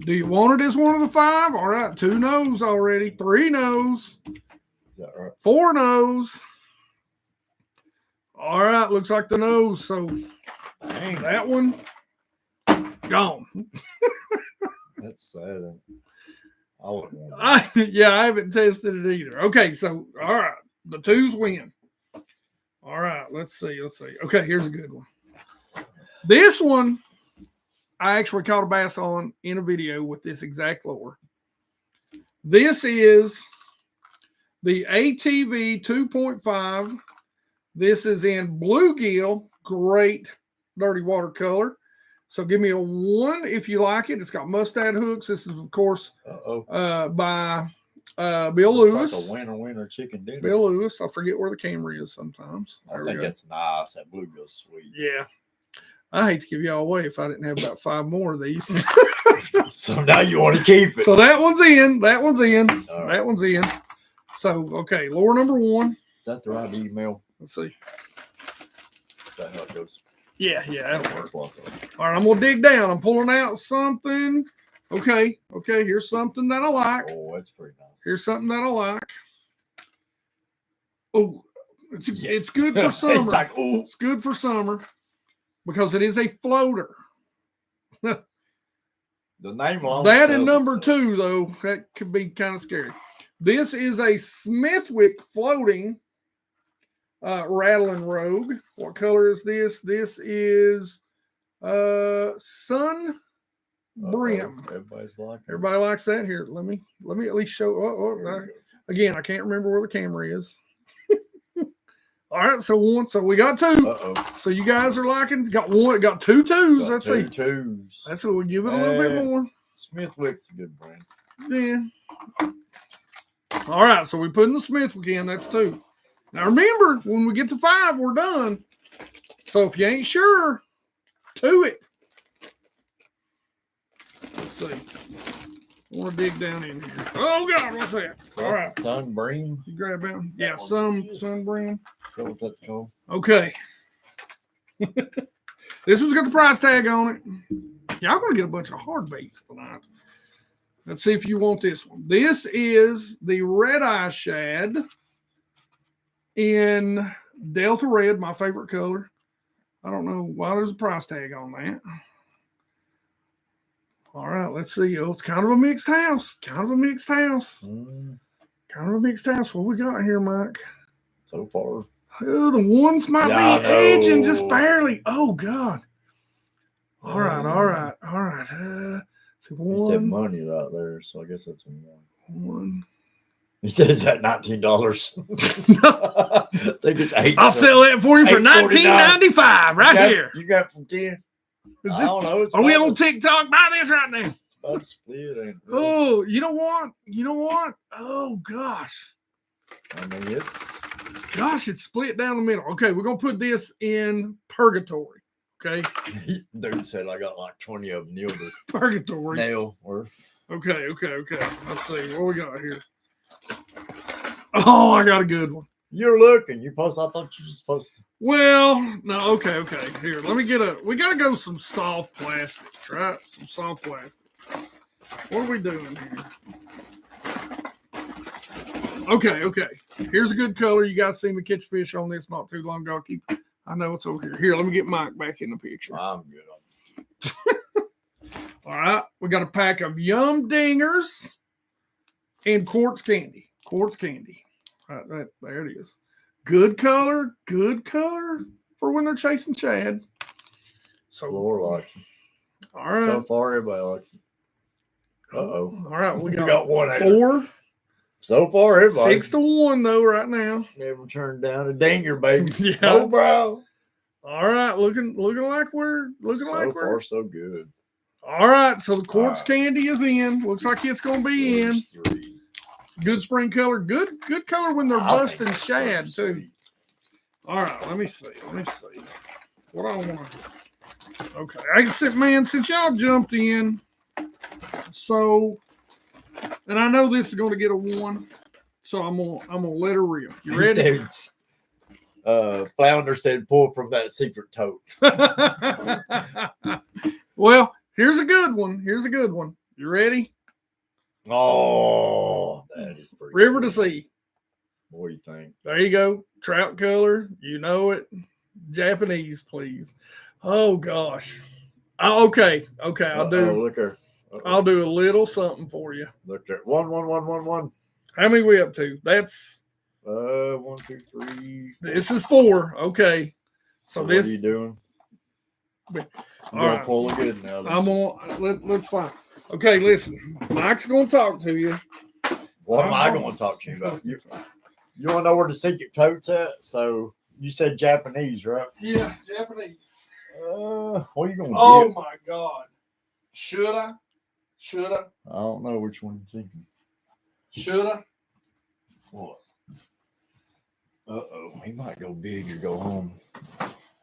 Do you want it as one of the 5? All right, 2 no's already. 3 no's. Is that right? 4 no's. All right, looks like the no's. So Dang. that one gone. That's sad. I wouldn't want it. Yeah, I haven't tested it either. Okay, so all right, the 2's win. All right, let's see. Okay, here's a good one. This one, I actually caught a bass on in a video with this exact lure. This is the ATV 2.5. This is in bluegill, great dirty water color. So give me a 1 if you like it. It's got mustad hooks. This is, of course, by Bill Lewis. Like a winner chicken dinner. Bill Lewis. I forget where the camera is sometimes. I think that's nice. That bluegill's sweet. Yeah. I hate to give y'all away if I didn't have about 5 more of these. So now you want to keep it. So that one's in. That one's in. All right. That one's in. So, okay, lure number 1. Is that the right email? Let's see. Is that how it goes? Yeah, that'll work. That's what I thought. All right, I'm going to dig down. I'm pulling out something. Okay, here's something that I like. Oh, that's pretty nice. Here's something that I like. Oh, it's good for summer. It's like, oh. It's good for summer because it is a floater. The name alone. That and number 2, though, that could be kind of scary. This is a Smithwick floating Rattling Rogue. What color is this? This is Sun Brim. Everybody likes that. Here, let me at least show. Again, I can't remember where the camera is. All right, so we got 2. So you guys are liking. Got 1. Got 2 2s. Let's see. 2s. That's what we give it a little bit more. Smithwick's a good brand. Yeah. All right, so we put in the Smithwick in. That's 2. Now remember, when we get to 5, we're done. So if you ain't sure, 2 it. Let's see. I want to dig down in here. Oh God, what's that? So all right, Sunbeam. You grab that one. Yeah, Sunbeam. So what that's called? Okay. This one's got the price tag on it. Y'all gonna get a bunch of hard baits tonight. Let's see if you want this one. This is the Red Eye Shad in Delta Red, my favorite color. I don't know why there's a price tag on that. All right, let's see. Oh, it's kind of a mixed house. Kind of a mixed house. What we got here, Mike? So far. Oh, the ones might be edging just barely. Oh, God. All right. So he said money right there, so I guess that's one. He says that $19. I think it's $8. I'll sell that for you for $19.95 right here. You got from 10. I don't know. Are we on TikTok? Buy this right now. About to split, ain't it? Oh, you know what? Oh gosh. I mean, it's split down the middle. Okay, we're gonna put this in purgatory. Okay. Dude said I got like 20 of them nailed it. Purgatory. Nail or. Okay. Let's see what we got here. Oh, I got a good one. You're looking. I thought you were supposed to. Well, no, okay. Here, let me we gotta go some soft plastics, right? Some soft plastics. What are we doing here? Okay. Here's a good color. You guys seen me catch fish on this not too long ago. I know it's over here. Here, let me get Mike back in the picture. I'm good on this. All right. We got a pack of Yum Dingers and quartz candy. Right, there it is. Good color for when they're chasing shad. So Laura likes them. All right. So far, everybody likes them. All right, we got one. 4. So far, everybody 6-1 though right now. never turned down a dinger, baby. Yeah. No, bro. All right, looking like we're So far, so good. All right, so the quartz candy is in. Looks like it's gonna be in. 3. Good spring color. Good color when they're busting shad too. Sweet. All right, let me see. What I want to. Okay, I said, man, since y'all jumped in, so, and I know this is going to get a 1, so I'm gonna let her rip. You ready? Flounder said, "Pull from that secret tote." Well, here's a good one. You ready? Oh, that is pretty. River to Sea. What do you think? There you go. Trout color. You know it. Japanese, please. Oh gosh. Okay. I'll do. Look her. I'll do a little something for you. Look there. 1. How many we up to? That's 1, 2, 3. 4. This is 4. Okay. So what this. are you doing? All gonna right. pull a good now. I'm gonna let's find. Okay, listen. Mike's gonna talk to you. What am I going to talk to you about? You want to know where the secret tote's at? So you said Japanese, right? Yeah, Japanese. What are you going to Oh get? my God. Should I? I don't know which one you're thinking. Should I? What? He might go big or go home.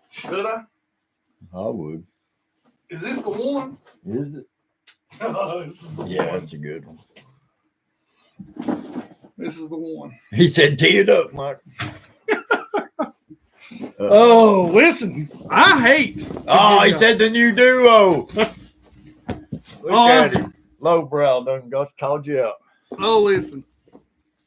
Should I? I would. Is this the one? Is it? This is the Yeah, one. that's a good one. This is the one. He said, "Tee it up, Mike." Oh, listen. I hate. Oh, he said the new duo. Look at him. Lowbrow done called you out. Oh, listen.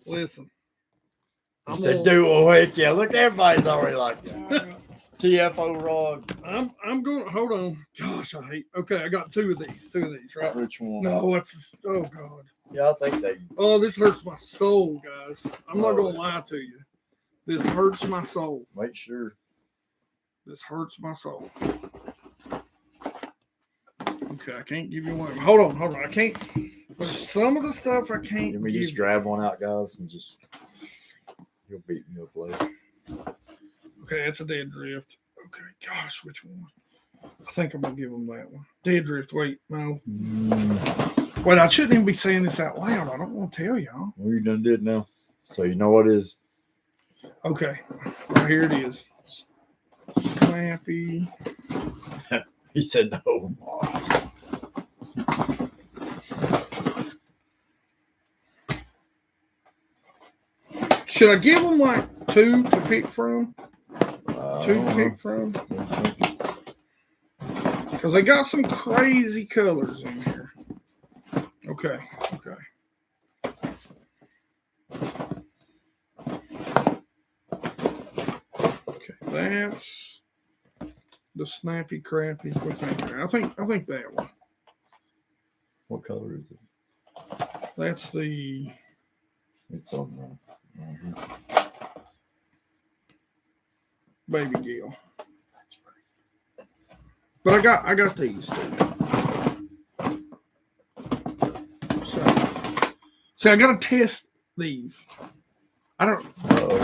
He said duo. Heck yeah. Look, everybody's already like that. TFO rod. I'm going. Hold on. Gosh, I hate. Okay, I got 2 of these. Right? Which one? No, it's. Oh God. Yeah, I think they. Oh, this hurts my soul, guys. I'm not gonna lie to you. This hurts my soul. Make sure. This hurts my soul. Okay, I can't give you one. Hold on. I can't. There's some of the stuff I can't. Let me just grab one out, guys, and just. You'll beat me up later. Okay, that's a dead drift. Okay, gosh, which one? I think I'm gonna give them that one. Dead drift. Wait, no. Wait, I shouldn't even be saying this out loud. I don't want to tell y'all. Well, you done did now, so you know what it is. Okay, right here it is. Snappy. He said the whole box. Should I give them like 2 to pick from? 2 to pick from? Because they got some crazy colors in here. Okay. Okay, that's the snappy crappy. I think that one. What color is it? That's the. It's on there. Baby Gill. But I got these too. So I gotta test these. I don't.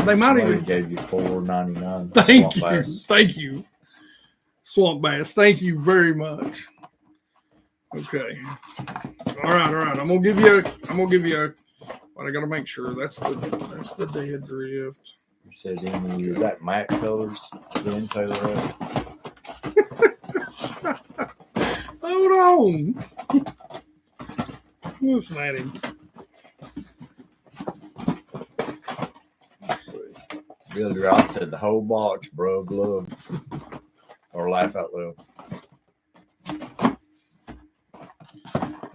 They might even gave you $4.99. Thank you, Swamp Bass. Thank you very much. Okay. All right. I'm gonna give you a. But I gotta make sure that's the dead drift. You said is that matte colors? Then Taylor S. Hold on. Listen at him. Let's see. Really, I said the whole box, bro. Love or laugh out loud.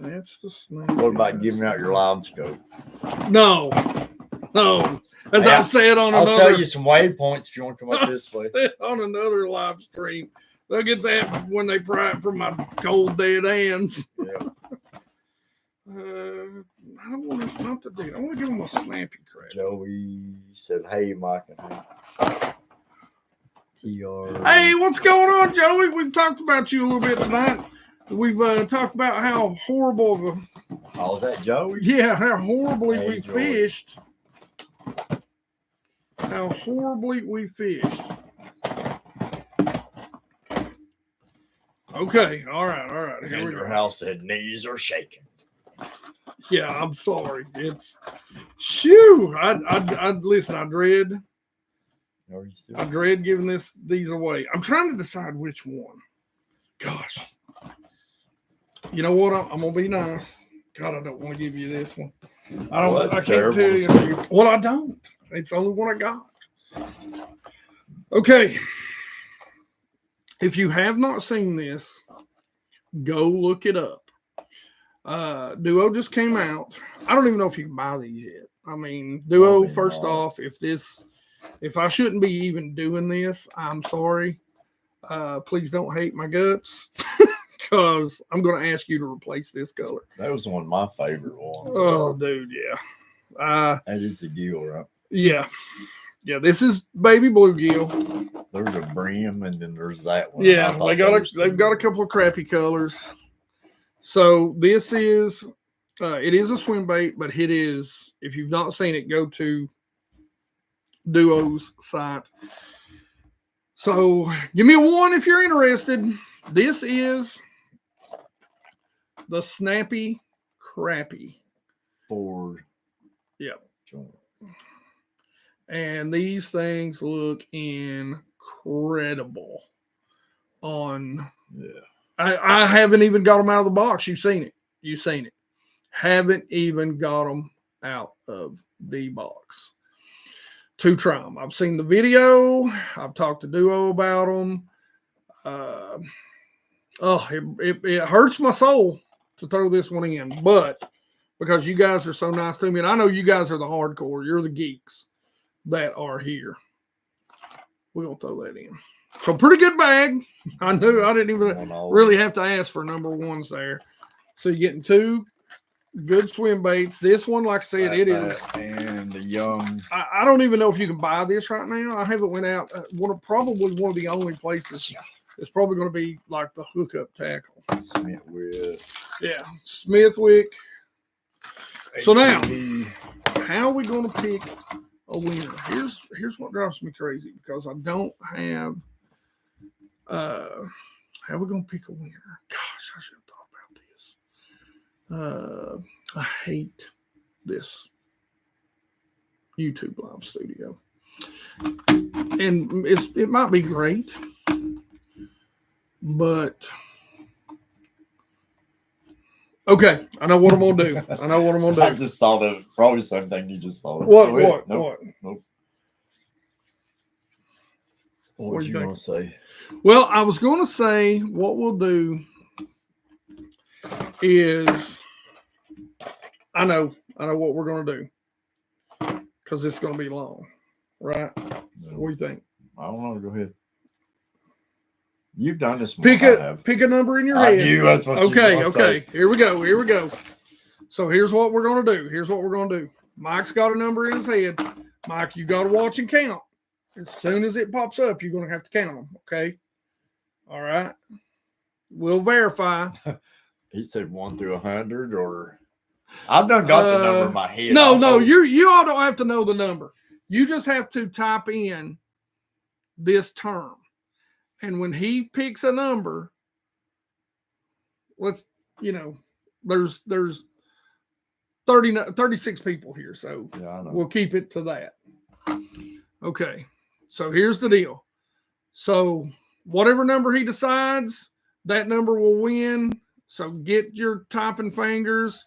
That's the snake. What about giving out your live scope? No. As I said on I'll another. sell you some waypoints if you want to come up this way. On another live stream. They'll get that when they pry it from my cold dead hands. Yeah. I don't want to not to do. I want to give them a snappy crap. Joey said, "Hey, Mike and TR." Hey, what's going on, Joey? We've talked about you a little bit tonight. We've talked about how horrible of Oh, was that Joey? Yeah, how horribly Hey, we Joey. fished. How horribly we fished. Okay, all right. Here we Your go. house said knees are shaking. Yeah, I'm sorry. It's shoo. I listen. I dread giving these away. I'm trying to decide which one. Gosh, you know what? I'm gonna be nice. God, I don't want to give you this one. I can't tell you. Well, I don't. It's the only one I got. Okay. If you have not seen this, go look it up. Duo just came out. I don't even know if you can buy these yet. I mean, Duo, first off, if I shouldn't be even doing this, I'm sorry. Please don't hate my guts because I'm going to ask you to replace this color. That was one of my favorite ones. Oh, dude, yeah. That is the gill, right? Yeah. Yeah, this is baby bluegill. There's a brim, and then there's that one. Yeah, they've got a couple of crappy colors. So this is it is a swim bait, but it is, if you've not seen it, go to Duo's site. So give me a 1 if you're interested. This is the Snappy Crappy. Ford. Yep. Joint. And these things look incredible on. Yeah. I haven't even got them out of the box. You've seen it. Haven't even got them out of the box to try them. I've seen the video. I've talked to Duo about them. It hurts my soul to throw this one in, but because you guys are so nice to me, and I know you guys are the hardcore. You're the geeks that are here. We're going to throw that in. So pretty good bag. I knew I didn't even really have to ask for number ones there. So you're getting 2 good swim baits. This one, like I said, it is. And the young. I don't even know if you can buy this right now. I haven't went out. Probably one of the only places. It's probably going to be like the hookup tackle. Smithwick. Yeah, Smithwick. So now, how are we going to pick a winner? Here's what drives me crazy because I don't have. How are we gonna pick a winner? Gosh, I should have thought about this. I hate this YouTube live studio, and it might be great, but okay, I know what I'm gonna do. I just thought of probably the same thing you just thought of. What? Nope. What do you think? want to say? Well, I was going to say what we'll do is I know what we're going to do because it's going to be long, right? No. What do you think? I don't know. Go ahead. You've done this. Pick a number in your head. I knew that's what okay. Say. Here we go. So here's what we're going to do. Mike's got a number in his head. Mike, you got to watch and count. As soon as it pops up, you're going to have to count them, okay? All right. We'll verify. He said 1 through 100, or I've done got the number in my head. No, you all don't have to know the number. You just have to type in this term. And when he picks a number, there's 36 people here, so yeah, we'll keep it to that. Okay. So here's the deal. So whatever number he decides, that number will win. So get your typing fingers.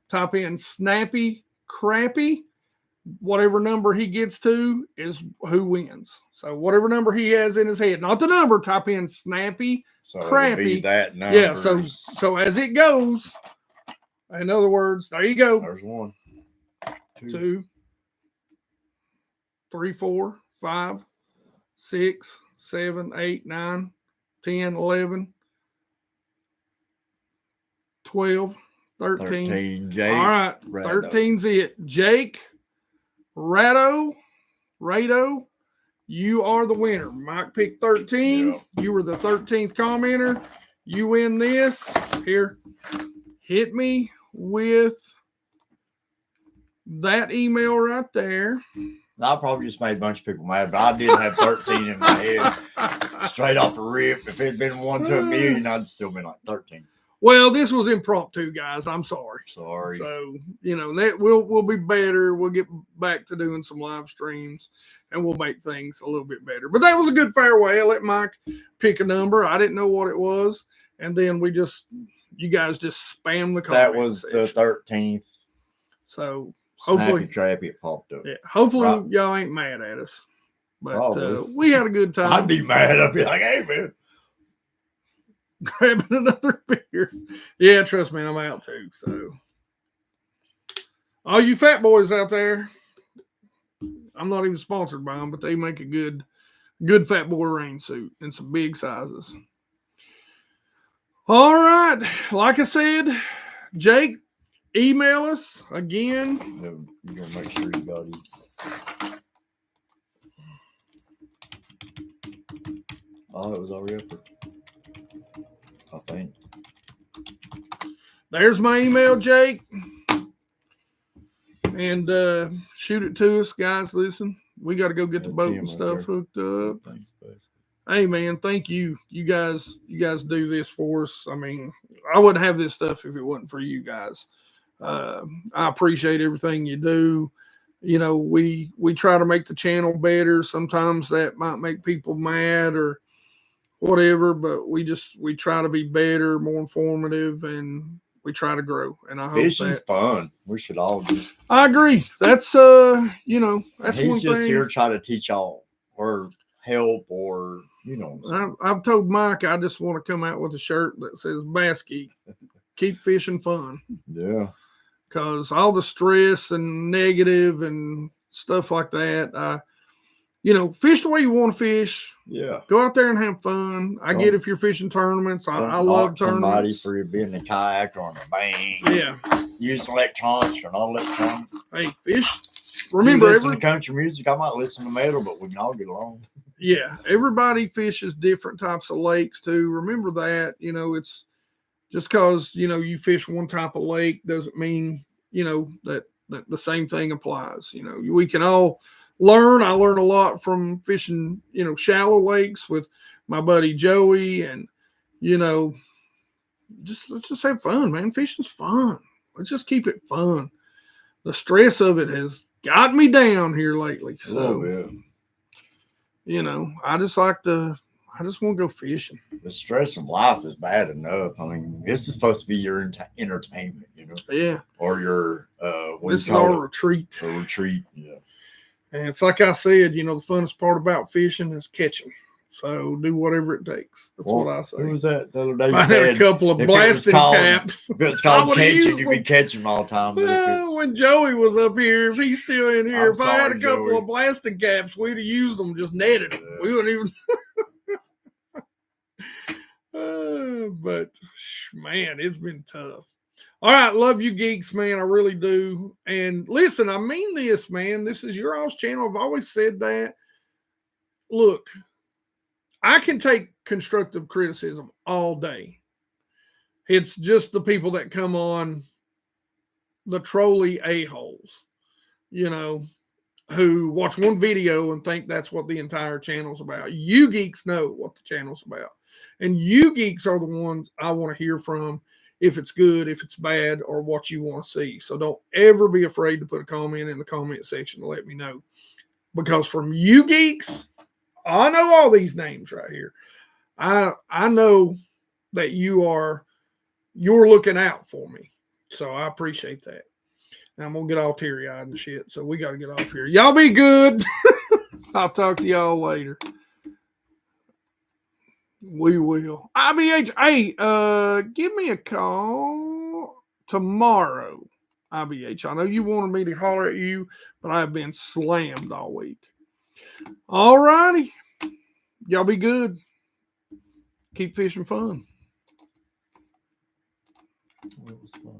Type in Snappy Crappy. Whatever number he gets to is who wins. So whatever number he has in his head, not the number, type in Snappy Crappy. That number. Yeah, so as it goes, in other words, there you go. There's 1, 2, 3, 4, 5, 6, 7, 8, 9, 10, 11, 12, 13. Jake. All right, 13's it. Jake Rado, you are the winner. Mike picked 13. Yep. You were the 13th commenter. You win this. Here, hit me with that email right there. I probably just made a bunch of people mad, but I did have 13 in my head straight off the rip. If it had been 1 to a million, I'd still been like 13. Well, this was impromptu, guys. I'm sorry. Sorry. So, that we'll be better. We'll get back to doing some live streams and we'll make things a little bit better. But that was a good fairway. I let Mike pick a number. I didn't know what it was. And then you guys just spam the comments. That was the 13th. So hopefully Trappy, it popped up. Yeah, hopefully y'all ain't mad at us. But we had a good time. I'd be mad. I'd be like, hey man. Grabbing another beer. Yeah, trust me, I'm out too. So, all you fat boys out there, I'm not even sponsored by them, but they make a good fat boy rain suit in some big sizes. All right, like I said, Jake, email us again. You're gonna make sure you got his. Oh, it was already up there. I think. There's my email, Jake. And shoot it to us, guys. Listen, we got to go get the boat and stuff hooked up. Thanks, hey, man, thank you. You guys do this for us. I mean, I wouldn't have this stuff if it wasn't for you guys. I appreciate everything you do. We try to make the channel better. Sometimes that might make people mad or whatever, but we try to be better, more informative, and we try to grow. And I hope fishing's fun. We should all just. I agree. That's that's he's one just thing. here trying to teach y'all or help or I've told Mike I just want to come out with a shirt that says BassGeek, keep fishing fun. Yeah. Because all the stress and negative and stuff like that, fish the way you want to fish. Yeah. Go out there and have fun. I get if you're fishing tournaments. I love tournaments. Somebody for being a kayak or on a bank. Yeah. Use electronics or not electronics. Hey, fish. Remember, you listen to country music. I might listen to metal, but we can all get along. Yeah. Everybody fishes different types of lakes too. Remember that. It's just because, you fish one type of lake doesn't mean, that the same thing applies. We can all learn. I learn a lot from fishing, shallow lakes with my buddy Joey, and let's just have fun, man. Fishing's fun. Let's just keep it fun. The stress of it has got me down here lately. So, I just want to go fishing. The stress of life is bad enough. I mean, this is supposed to be your entertainment, Yeah. or your this is our retreat. A retreat, yeah. And it's like I said, the funnest part about fishing is catching. So do whatever it takes. That's what I say. Who was that the other day? I had a couple of blasting caps. If it's called catching, you'd be catching them all the time. When Joey was up here, if he's still in here, I had a couple Joey. of blasting caps, we'd have used them, just netted them. We wouldn't even. But man, it's been tough. All right, love you geeks, man. I really do. And listen, I mean this, man. This is your all's channel. I've always said that. Look, I can take constructive criticism all day. It's just the people that come on, the trolly a-holes, who watch one video and think that's what the entire channel's about. You geeks know what the channel's about. And you geeks are the ones I want to hear from, if it's good, if it's bad, or what you want to see. So don't ever be afraid to put a comment in the comment section to let me know. Because from you geeks, I know all these names right here. I know that you're looking out for me. So I appreciate that. Now I'm going to get all teary-eyed and shit. So we got to get off here. Y'all be good. I'll talk to y'all later. We will. IBH, hey, give me a call tomorrow. IBH, I know you wanted me to holler at you, but I've been slammed all week. All righty. Y'all be good. Keep fishing fun. It was fun.